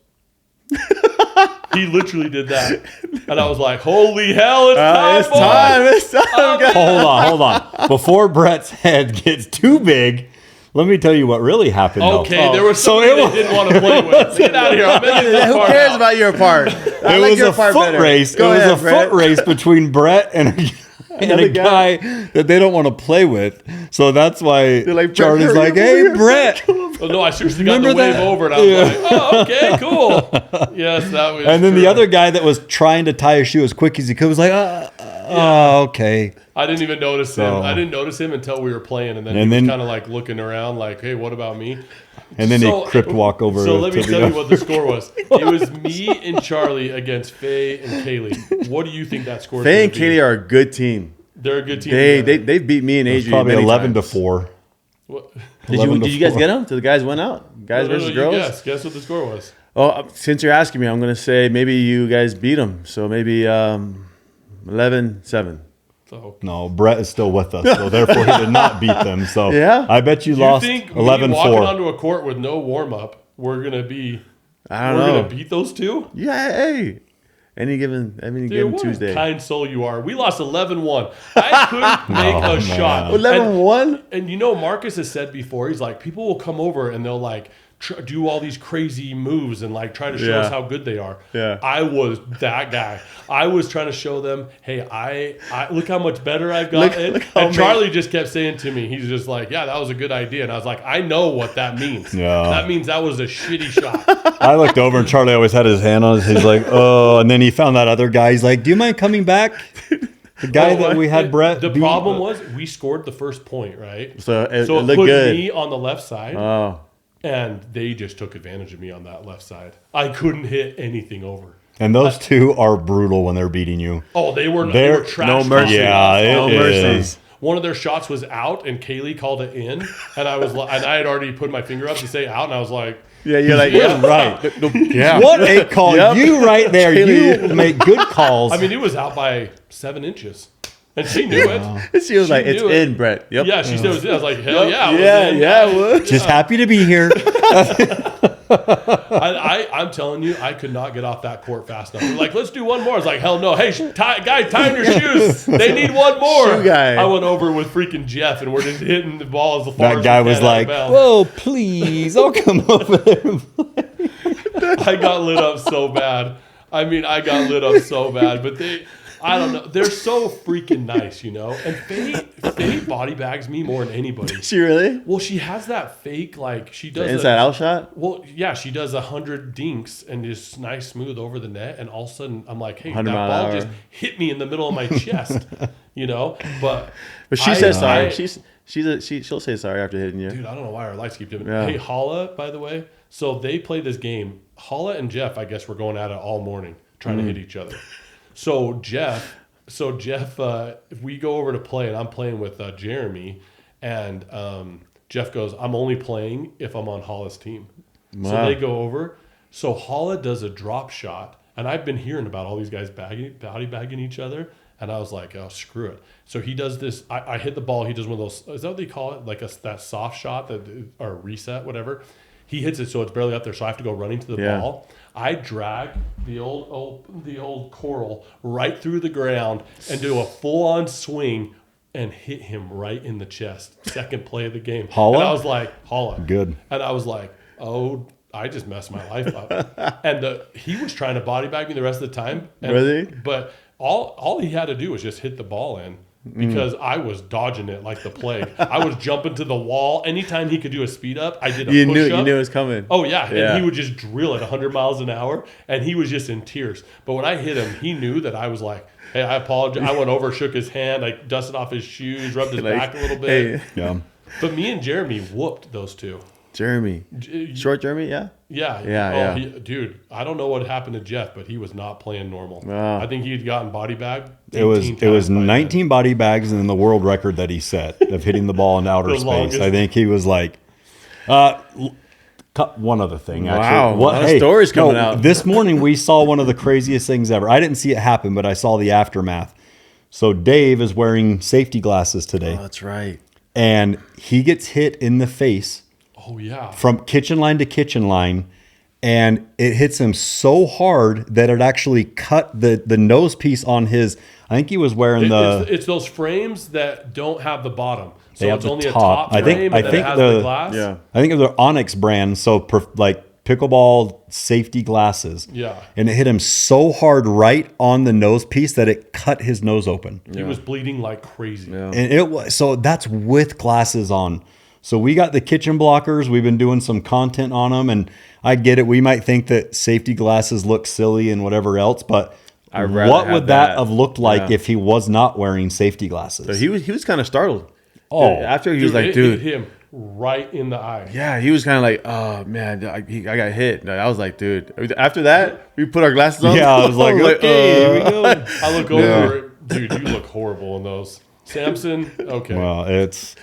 He literally did that, and I was like, "Holy hell, it's time! It's time, guys. Hold on. Before Brett's head gets too big, let me tell you what really happened. though. Okay, there was somebody they didn't want to play with. Get out of here! I'm making this Who part cares out. about your part? I It like was your a part foot better. race. Go it was ahead, a Brett. foot race between Brett and Another a guy that they don't want to play with. So that's why They're like, Charlie's "Brett, like, hurry "Hey, up, Brett." Oh, no, I seriously got the Remember wave that? over, and I was like, "Oh, okay, cool." Yes, that was. And then the true. other guy that was trying to tie his shoe as quick as he could was like, Oh, okay. I didn't even notice him. So- I didn't notice him until we were playing, and then And he then- was kind of like looking around, like, "Hey, what about me?" And then he crypt walk over. So let me to tell the- you what the score was. It was me and Charlie against Faye and Kaylee. What do you think that score? Faye and Kaylee are a good team. They're a good team. They beat me and It was Adrian. probably many 11 times. to 4. What? Did 11 to you guys 4. get them? Did the guys win out? Guys versus you girls? Guess what the score was. Oh, since you're asking me, I'm gonna say maybe you guys beat them. So maybe 11-7. So No, Brett is still with us, so therefore he did not beat them. So Yeah? I bet you do you lost think me 11-4. walking onto a court with no warm up, we're gonna be? I don't We're know. gonna beat those two. Yeah, hey. Any given Dude, what Tuesday. a kind soul you are. We lost 11-1. I couldn't make a man. shot. 11-1? And you know, Marcus has said before, he's like, people will come over and they'll like do all these crazy moves and like try to show us how good they are. Yeah. I was that guy. I was trying to show them, hey, I look how much better I've gotten. Look how and Charlie just kept saying to me, he's just like, yeah, that was a good idea. And I was like, I know what that means. Yeah. That means that was a shitty shot. I looked over and Charlie always had his hand on his. He's like, oh, and then he found that other guy. He's like, do you mind coming back? The guy that we had Brett. The beat. problem was we scored the first point, right? So it So it looked put good. me on the left side. Oh. And they just took advantage of me on that left side. I couldn't hit anything over. And those two are brutal when they're beating you. Oh, they were They're- trash. no mercy. Yeah, it No is. mercy. One of their shots was out, and Kaylee called it in, and I was and I had already put my finger up to say out, and I was like, Yeah, you're like, Yeah. Right. yeah. What a call. Yep. You right there. Kaylee. You make good calls. I mean, it was out by 7 inches, and she knew it. She was like, it's knew it. in, Brett. Yep. Yeah, she said it was in. I was like, hell yeah, it was Yeah, in. yeah, it was. just happy to be here. I'm telling you, I could not get off that court fast enough. They're like, let's do one more. I was like, hell no. Hey, guys, tie your shoes. They need one more. Shoe guy. I went over with freaking Jeff, and we're just hitting the ball as far as That guy we was can out of like, bounds. whoa, please. I'll come over there. I got lit up so bad. I mean, I got lit up so bad. But I don't know. They're so freaking nice, you know? And Faye body bags me more than anybody. She really? Well, she has that fake, like, she does Inside out shot? Well, yeah, she does 100 dinks and just nice smooth over the net, and all of a sudden I'm like, hey, that 100 mile ball an hour. just hit me in the middle of my chest, you know. But She says sorry. I- She'll say sorry after hitting you. dude, I don't know why our lights keep doing it. Yeah. Hey, Holla, by the way, so they play this game. Holla and Jeff, I guess, were going at it all morning trying to hit each other. So Jeff, if we go over to play, and I'm playing with Jeremy, and Jeff goes, I'm only playing if I'm on Holla's team. So Wow. they go over. So Holla does a drop shot, and I've been hearing about all these guys body bagging each other, and I was like, oh, screw it. So he does this. I hit the ball. He does one of those. Is that what they call it? Like that soft shot or reset, whatever. He hits it so it's barely up there. So I have to go running to the ball. I drag the old coral right through the ground and do a full on swing and hit him right in the chest. Second play of the game. Holla? And I was like, Holla. Good. And I was like, oh, I just messed my life up. And he was trying to body bag me the rest of the time. And, Really? But all he had to do was just hit the ball in. Because I was dodging it like the plague. I was jumping to the wall. Anytime he could do a speed up, I did a You push up. knew it was coming. Oh, yeah. Yeah. And he would just drill at 100 miles an hour, and he was just in tears. But when I hit him, he knew that I was like, hey, I apologize. I went over, shook his hand, I dusted off his shoes, rubbed his Like, back a little bit. Hey, Yeah. But me and Jeremy whooped those two. Jeremy. Short Jeremy, yeah? Yeah. Yeah, Dude, I don't know what happened to Jeff, but he was not playing normal. Wow. I think he'd gotten body bagged. It was 18 times by then. 19 body bags and then the world record that he set of hitting the ball in outer The space. longest. I think he was like, one other thing. Wow, Actually. a lot of stories coming out. This morning we saw one of the craziest things ever. I didn't see it happen, but I saw the aftermath. So Dave is wearing safety glasses today, Oh, that's right. and he gets hit in the face Oh, yeah. from kitchen line to kitchen line, and it hits him so hard that it actually cut the nose piece on his. I think he was wearing It's those frames that don't have the bottom. They So have it's the only a top. top I think- frame I and then think it has the- the glass. Yeah. I think of the Onyx brand, so like pickleball safety glasses. Yeah. And it hit him so hard right on the nose piece that it cut his nose open. He was bleeding like crazy. Yeah. And it was so that's with glasses on. So we got the kitchen blockers. We've been doing some content on them, and I get it. We might think that safety glasses look silly and whatever else, but What would that have looked like Yeah. if he was not wearing safety glasses? So he was kind of startled. Oh. After he was like, it dude. hit him right in the eye. Yeah, he was kind of like, oh man, I got hit. And I was like, dude. After that, we put our glasses on. Yeah, I was like, okay, here we go. I look over it. Dude, you look horrible in those. Samson, okay. Well, it's.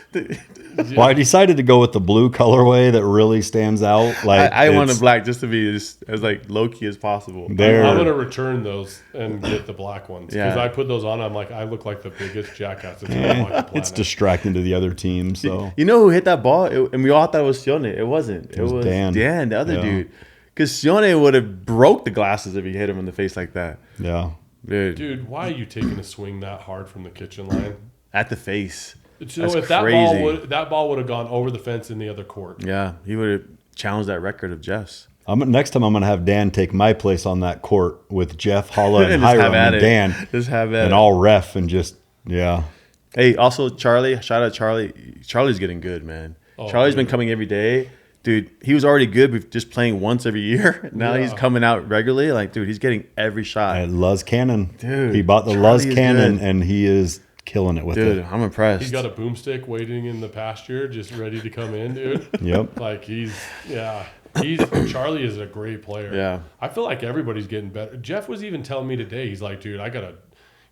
Well, I decided to go with the blue colorway that really stands out. Like I wanted black just to be as like low key as possible. There. I'm gonna return those and get the black ones because Yeah. I put those on. I'm like, I look like the biggest jackass that's ever walked the planet. It's distracting to the other team. So You know who hit that ball? And we all thought it was Sione. It wasn't. It was Dan. Dan, the other Yeah. dude. Because Sione would have broke the glasses if he hit him in the face like that. yeah. Dude, why are you taking a swing that hard from the kitchen line? At the face. So That's if crazy. that ball would have gone over the fence in the other court. Yeah, he would have challenged that record of Jeff's. Next time I'm gonna have Dan take my place on that court with Jeff, Holla, and Just have Hiram at and it. Dan, Just have at and it. I'll ref and just yeah. Hey, also Charlie. Shout out Charlie. Charlie's getting good, man. Oh, Charlie's been dude. coming every day. Dude, he was already good with just playing once every year. Now he's Yeah. coming out regularly. Like, dude, he's getting every shot. At Luz Cannon, Dude, he bought the Charlie Luz is Cannon, good. and he is killing it with Dude, it. I'm impressed. He's got a boomstick waiting in the pasture, just ready to come in, dude. Yep. Like he's Charlie is a great player. Yeah. I feel like everybody's getting better. Jeff was even telling me today, he's like, dude,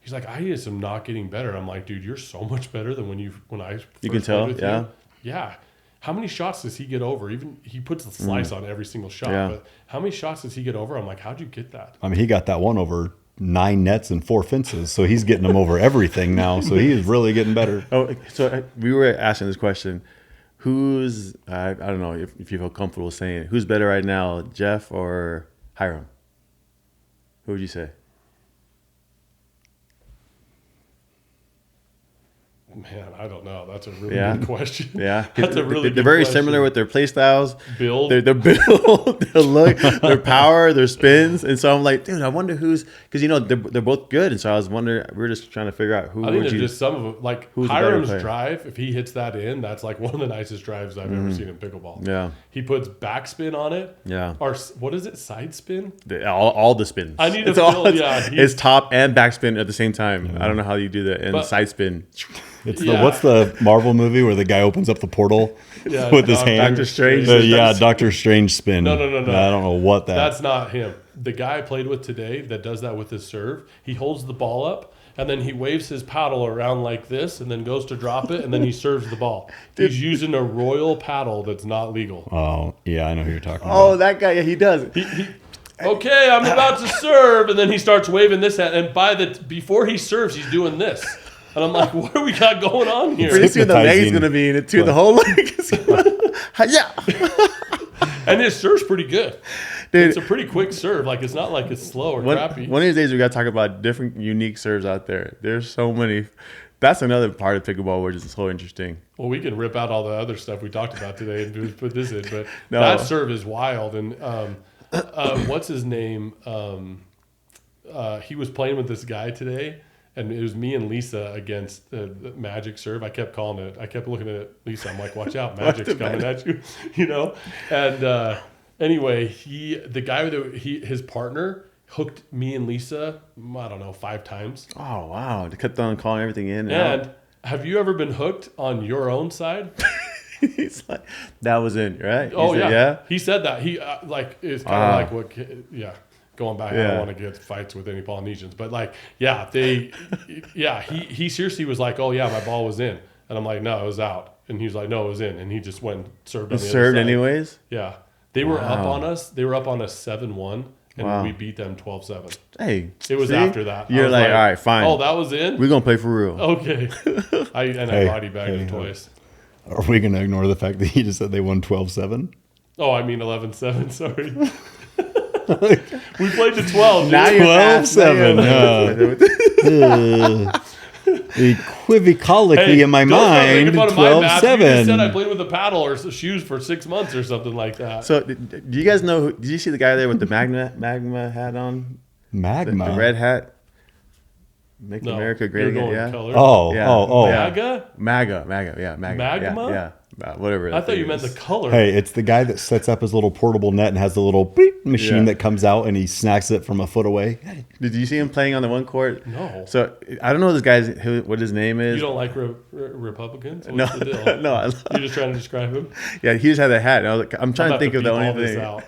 he's like, I just am not getting better. I'm like, dude, you're so much better than when I first You can played tell, with yeah. you. Yeah. How many shots does he get over? Even he puts the slice on every single shot, Yeah. but how many shots does he get over? I'm like, how'd you get that? I mean, he got that one over 9 nets and 4 fences, so he's getting them over everything now. So he is really getting better. Oh, so we were asking this question. Who's, I don't know if you feel comfortable saying it, who's better right now, Jeff or Hiram? Who would you say? Man, I don't know. That's a really Yeah. good question. Yeah. That's a really They're good very question. similar with their play styles. Build. Their build, their look, their power, their spins. And so I'm like, dude, I wonder who's, because, they're both good. And so I was wondering, we were just trying to figure out who I think would there's you. just some of them. Like who's the better Hiram's player? drive, if he hits that in, that's like one of the nicest drives I've ever seen in pickleball. Yeah. He puts backspin on it. Yeah. Or what is it? Side spin? All the spins. I need to It's all- feel- yeah, It's top and backspin at the same time. I don't know how you do that. And But- side spin. It's Yeah. what's the Marvel movie where the guy opens up the portal Yeah, with his Doctor hand? Strange. Yeah, Doctor Strange spin. No. I don't know what that. That's not him. The guy I played with today that does that with his serve, he holds the ball up and then he waves his paddle around like this and then goes to drop it and then he serves the ball. He's using a royal paddle that's not legal. Oh, yeah, I know who you're talking Oh, about. that guy. Yeah, he does. Okay, I'm about to serve, and then he starts waving this hand, and before he serves, he's doing this. And I'm like, what do we got going on here? Pretty soon the leg's hypnotizing. going to be in it too. The whole leg is yeah. And his serve's pretty good. Dude. It's a pretty quick serve. Like, it's not like it's slow or crappy. One of these days, we got to talk about different, unique serves out there. There's so many. That's another part of pickleball which is so interesting. Well, we can rip out all the other stuff we talked about today and put this in, but No. that serve is wild. And what's his name? He was playing with this guy today, and it was me and Lisa against the Magic serve. I kept calling it. I kept looking at Lisa. I'm like, "Watch out, Magic's coming at you," And anyway, the guy his partner hooked me and Lisa. I don't know, 5 times. Oh, wow. They kept on calling everything in. And have you ever been hooked on your own side? He's like, that was in, right? Oh He said, yeah. He said that. He it's kind of like what, going back. I Yeah. don't want to get fights with any Polynesians, but like, he seriously was like, oh yeah, my ball was in, and I'm like, no, it was out, and he was like, no, it was in, and he just went and served on the other served side. anyways? Yeah, they were up Wow. on us. They were up on us 7-1, and Wow. we beat them 12-7. Hey. It was see? after that. I You're was like, all right, fine. Oh, that was in. We're going to play for real. Okay. I Hey, body bagged him hey, twice. Are we going to ignore the fact that he just said they won 12-7? Oh, I mean 11-7. Sorry. We played to 12. Now dude. you're fast. Now 12-7. Equivocally Hey, in my don't start mind, making fun of my math. You just said I 12-7. played with a paddle or shoes for 6 months or something like that. So, do you guys know, did you see the guy there with the magma hat on? Magma. The red hat? Make No, America great you're again, going yeah? color. Oh, Yeah. oh, oh. Yeah. MAGA? MAGA, yeah, MAGA. Magma? Yeah, whatever. I thought you meant the color. Hey, it's the guy that sets up his little portable net and has the little beep machine that comes out and he snacks it from a foot away. Did you see him playing on the one court? No. So I don't know this guy's what his name is. You don't like Republicans? What's No, the deal? no. You're just trying to describe him? Yeah, he just had the hat. And I was like, I'm trying to think of the only thing.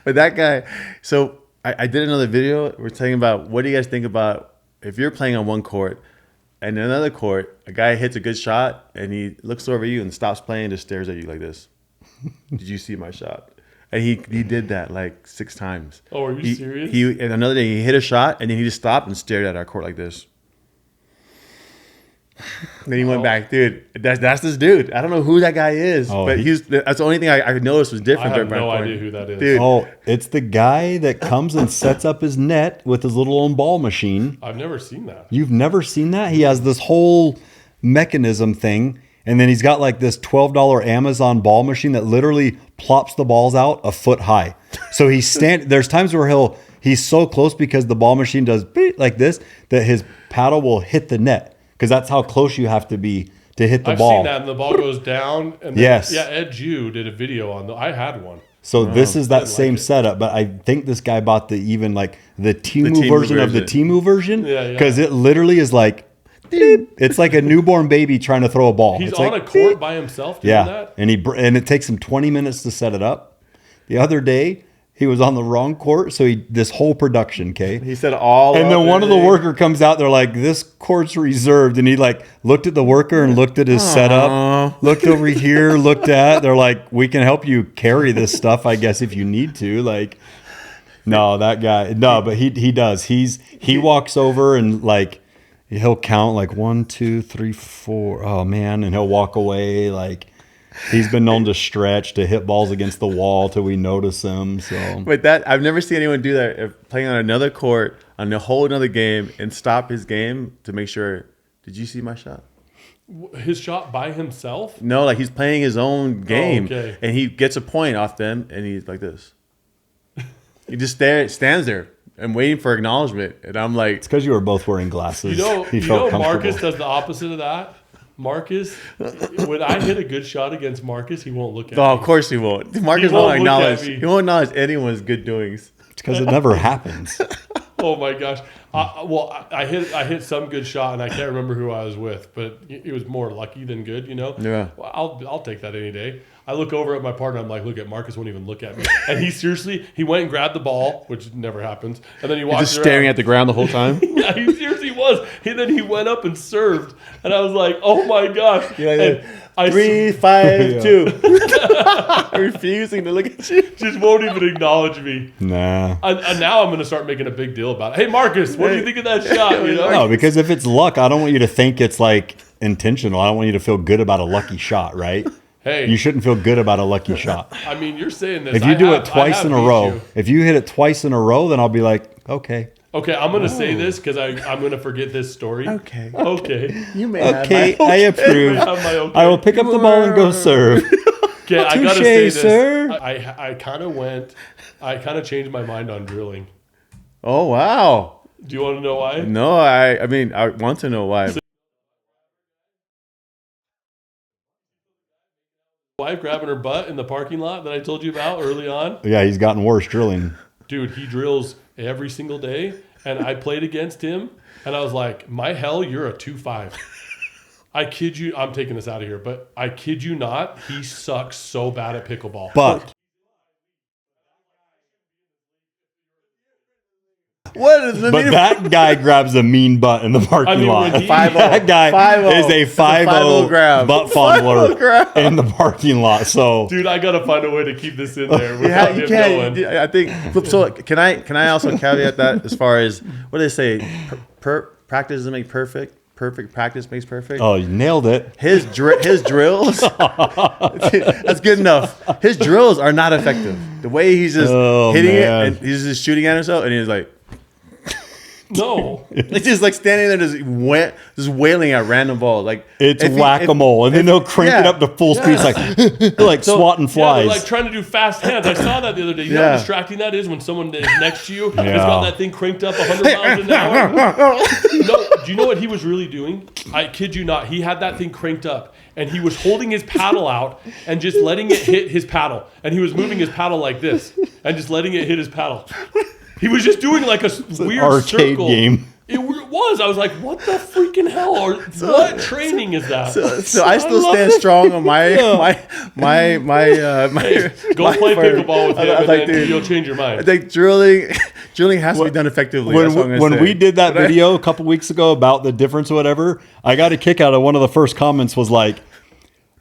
But that guy. So I did another video. We're talking about what do you guys think about if you're playing on one court and in another court, a guy hits a good shot and he looks over you and stops playing and just stares at you like this. Did you see my shot? And he did that like 6 times. Oh, are you serious? And another day he hit a shot and then he just stopped and stared at our court like this. Then he went back, dude. That's this dude. I don't know who that guy is, but that's the only thing I noticed was different. I have no idea who that is. Dude. Oh, it's the guy that comes and sets up his net with his little own ball machine. I've never seen that. You've never seen that? He has this whole mechanism thing, and then he's got like this $12 Amazon ball machine that literally plops the balls out a foot high. So there's times where he's so close because the ball machine does beep like this that his paddle will hit the net. Because that's how close you have to be to hit the ball. I've seen that, and the ball goes down. And then, yes. Yeah, Ed Jew did a video on I had one. So this is that same setup, but I think this guy bought the Temu version of the Temu version. Yeah. Because it literally is like, beep. It's like a newborn baby trying to throw a ball. He's it's on like, a court beep. by himself doing that? And it takes him 20 minutes to set it up. The other day, he was on the wrong court, so this whole production, okay? He said all. And then one of the worker comes out, they're like, this court's reserved. And he like looked at the worker and looked at his setup, looked over here, they're like, we can help you carry this stuff, I guess, if you need to. Like, no, that guy, no, but he does. He walks over and like, he'll count like 1, 2, 3, 4. Oh man. And he'll walk away like, he's been known to stretch, to hit balls against the wall till we notice him. So, but I've never seen anyone do that. If playing on another court on a whole another game and stop his game to make sure. Did you see my shot? His shot by himself? No, like he's playing his own game, okay. And he gets a point off them, and he's like this. He just stands there and waiting for acknowledgement, and I'm like, it's because you were both wearing glasses. You know, He felt Marcus comfortable. does the opposite of that. Marcus, when I hit a good shot against Marcus, he won't look at me. oh, of course he won't. Marcus won't won't look at acknowledge. me. He won't acknowledge anyone's good doings. It's because it never happens. Oh my gosh! I hit some good shot, and I can't remember who I was with, but it was more lucky than good, you know. Yeah. Well, I'll take that any day. I look over at my partner. I'm like, look at Marcus won't even look at me, and he went and grabbed the ball, which never happens, and then he walked Just staring at the ground the whole time. Yeah, he seriously was. And then he went up and served, and I was like, oh my gosh! Yeah, And 3, 5, 2. Refusing to look at you. just won't even acknowledge me. Nah. And now I'm going to start making a big deal about it. Hey, Marcus, what do you think of that shot? You know? No, because if it's luck, I don't want you to think it's like intentional. I don't want you to feel good about a lucky shot, right? Hey, You shouldn't feel good about a lucky shot. I mean, you're saying this. If you do I it twice have in a beat row, you. if you hit it twice in a row, then I'll be like, okay. Okay, I'm going to say this because I'm going to forget this story. Okay. Okay. You may have Okay, my I approve. I have my okay. I will pick up the ball and go serve. Okay, I got to Touche, say this. sir. I kind of changed my mind on drilling. Oh, wow. Do you want to know why? No, I mean, I want to know why. Wife grabbing her butt in the parking lot that I told you about early on. Yeah, he's gotten worse drilling. Dude, he drills every single day, and I played against him, and I was like, my hell, you're a 2.5. I kid you, I'm taking this out of here, but I kid you not, he sucks so bad at pickleball. But What is the But that guy grabs a mean butt in the parking I mean, lot. when he- That guy 5-0. is a It's a 5-0 5-0 grab. butt 5-0 fondler grab. in the parking lot. So Dude, I gotta find a way to keep this in there Yeah, without you him can't. knowing. I think. So can I also caveat that as far as what do they say? Practice doesn't make perfect. Perfect practice makes perfect. oh, you nailed it. His drills. That's good enough. His drills are not effective. The way he's just hitting man. it and he's just shooting at himself, and he's like. No. It's just like standing there, just wailing at random balls. Like It's if he- whack-a-mole, and then they'll crank it yeah. up to full speed. It's like swatting Yeah, flies. they're like trying to do fast hands. I saw that the other day. You know how distracting that is when someone is next to you has got that thing cranked up 100 miles an hour? No, Do you know what he was really doing? I kid you not. He had that thing cranked up, and he was holding his paddle out and just letting it hit his paddle. And he was moving his paddle like this and just letting it hit his paddle. He was just doing like a weird arcade circle. game. It was. I was like, what the freaking hell? What training is that? So I still stand strong on my Go play part. pickleball with him, I was and like, then dude, you'll change your I mind. think drilling has to be done effectively. That's what I'm gonna When say. we did that video a couple weeks ago about the difference or whatever, I got a kick out of one of the first comments was like,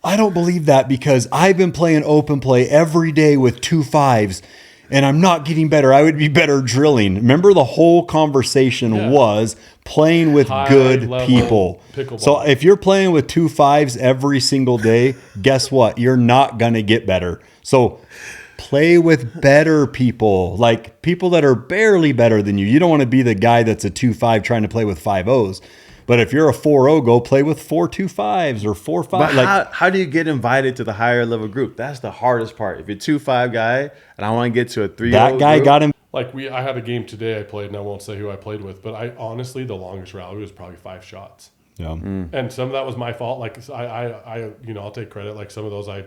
I don't believe that because I've been playing open play every day with 2 5s and I'm not getting better. I would be better drilling. Remember, the whole conversation was playing with good High-level people. pickleball. So if you're playing with 2 5s every single day, guess what? You're not going to get better. So play with better people, like people that are barely better than you. You don't want to be the guy that's a 2 5 trying to play with 5 O's. But if you're a 4-0, go play with 4 2 5s or 4 5. But Like, how do you get invited to the higher level group? That's the hardest part. If you're 2-5 guy and I want to get to a 3-0 that guy group, got him. Like I had a game today I played, and I won't say who I played with, but I honestly, the longest rally was probably 5 shots. Yeah. And some of that was my fault. Like I I'll take credit. Like some of those I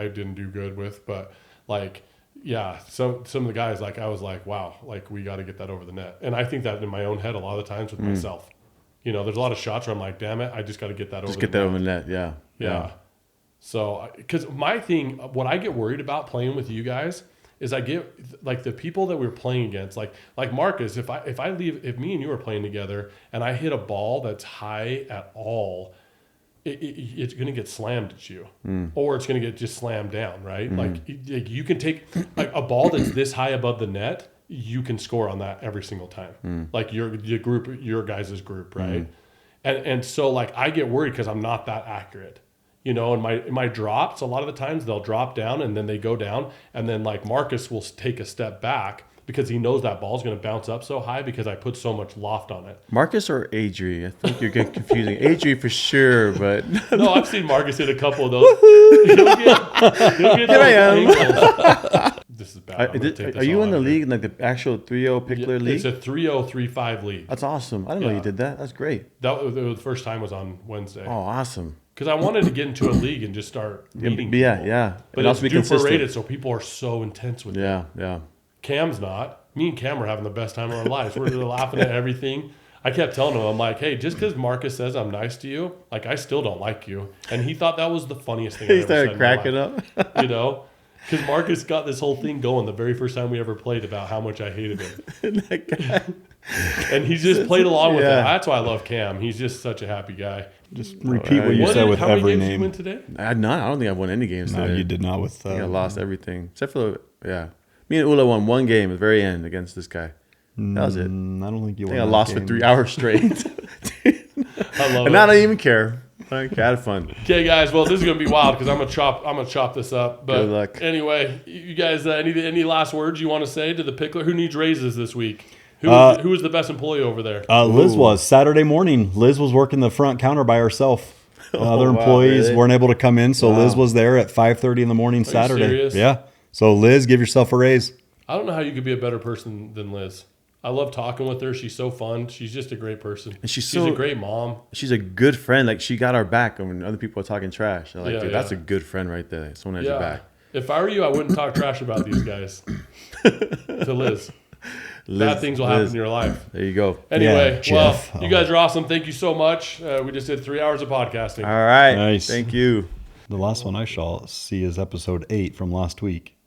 didn't do good with, but like, yeah, some of the guys, like I was like, wow, like we got to get that over the net. And I think that in my own head a lot of the times with myself. You know, there's a lot of shots where I'm like, damn it, I just got to get that over. just get that over the net. Yeah. Yeah. So, because my thing, what I get worried about playing with you guys is I get like the people that we're playing against, like Marcus. If me and you are playing together and I hit a ball that's high at all, it's going to get slammed at you, or it's going to get just slammed down, right? Like you can take like a ball that's this high above the net. You can score on that every single time. Like your guys' group, right? And so like I get worried because I'm not that accurate, you know. And my drops, a lot of the times they'll drop down and then they go down, and then like Marcus will take a step back because he knows that ball's going to bounce up so high because I put so much loft on it. Marcus or Adri? I think you're getting confusing. Adri for sure, but No, I've seen Marcus hit a couple of those. He'll get Here I am. angles. This is bad. I'm gonna take this Are you all in the out of here. league, like the actual 3-0 Pickler league? It's a 3-0, 3-5 league. That's awesome. I didn't know you did that. That's great. The first time was on Wednesday. Oh, awesome. Because I wanted to get into a league and just start meeting Yeah, people. yeah. But And it's also be super consistent. rated, so people are so intense with it. Yeah. Cam's not. Me and Cam are having the best time of our lives. We're laughing at everything. I kept telling him, I'm like, hey, just because Marcus says I'm nice to you, like I still don't like you. And he thought that was the funniest thing I He ever said started in my cracking life. up. You know? Because Marcus got this whole thing going the very first time we ever played about how much I hated him. That guy. And he just played along with it. Yeah. That's why I love Cam. He's just such a happy guy. Just repeat what you What said did- with how many every games did you name. win today? I had none. I don't think I won any games No, today. you did not with. I think I lost everything. Except for, me and Ula won one game at the very end against this guy. That was it. I don't think you I won. think I that lost game. for 3 hours straight. I love And it. I don't even care. I had fun. Okay, guys. Well, this is gonna be wild because I'm gonna chop this up. But Good luck. anyway, you guys, any last words you want to say to the Pickler? Who needs raises this week? Who was the best employee over there? Liz was Saturday morning. Liz was working the front counter by herself. Other wow, employees really? weren't able to come in, so Liz was there at 5:30 in the morning Saturday. serious? Yeah. So Liz, give yourself a raise. I don't know how you could be a better person than Liz. I love talking with her. She's so fun. She's just a great person. And she's a so- great mom. She's a good friend. Like, she got our back when other people are talking trash. I'm like, Yeah, dude, yeah. that's a good friend right there. Someone has your back. If I were you, I wouldn't talk trash about these guys to Liz. Bad things will happen in your life. There you go. Anyway, Yeah, Jeff. you guys are awesome. Thank you so much. We just did 3 hours of podcasting. All right. Nice. Thank you. The last one I shall see is episode 8 from last week.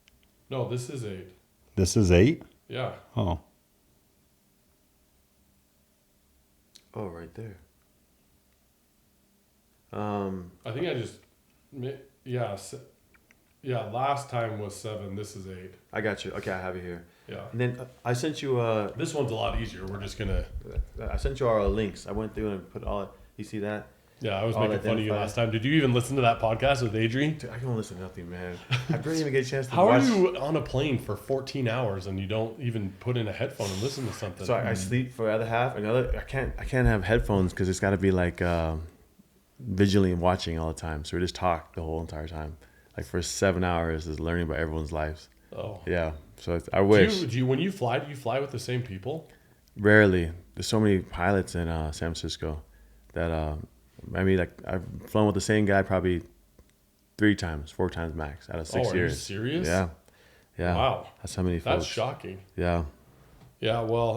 No, this is 8. This is 8? Yeah. Oh. Oh, right there. I think I just, last time was 7. This is 8. I got you. Okay, I have it here. Yeah. And then I sent you. This one's a lot easier. We're just going to, I sent you our links. I went through and put all. You see that? I was All making fun of you identified. last time. Did you even listen to that podcast with Adrian? Dude, I don't listen to nothing, man. I barely even get a chance to How watch. are you on a plane for 14 hours and you don't even put in a headphone and listen to something? So I sleep for the other half. I can't have headphones because it's got to be like vigilantly watching all the time. So we just talk the whole entire time. Like for 7 hours is learning about everyone's lives. Oh. Yeah. So I wish. Do you when you fly, do you fly with the same people? Rarely. There's so many pilots in San Francisco that I mean, like I've flown with the same guy probably 4 times max out of 6 Are you years. serious? Yeah. Wow. That's how many folks. That's shocking. Yeah. Yeah. Well,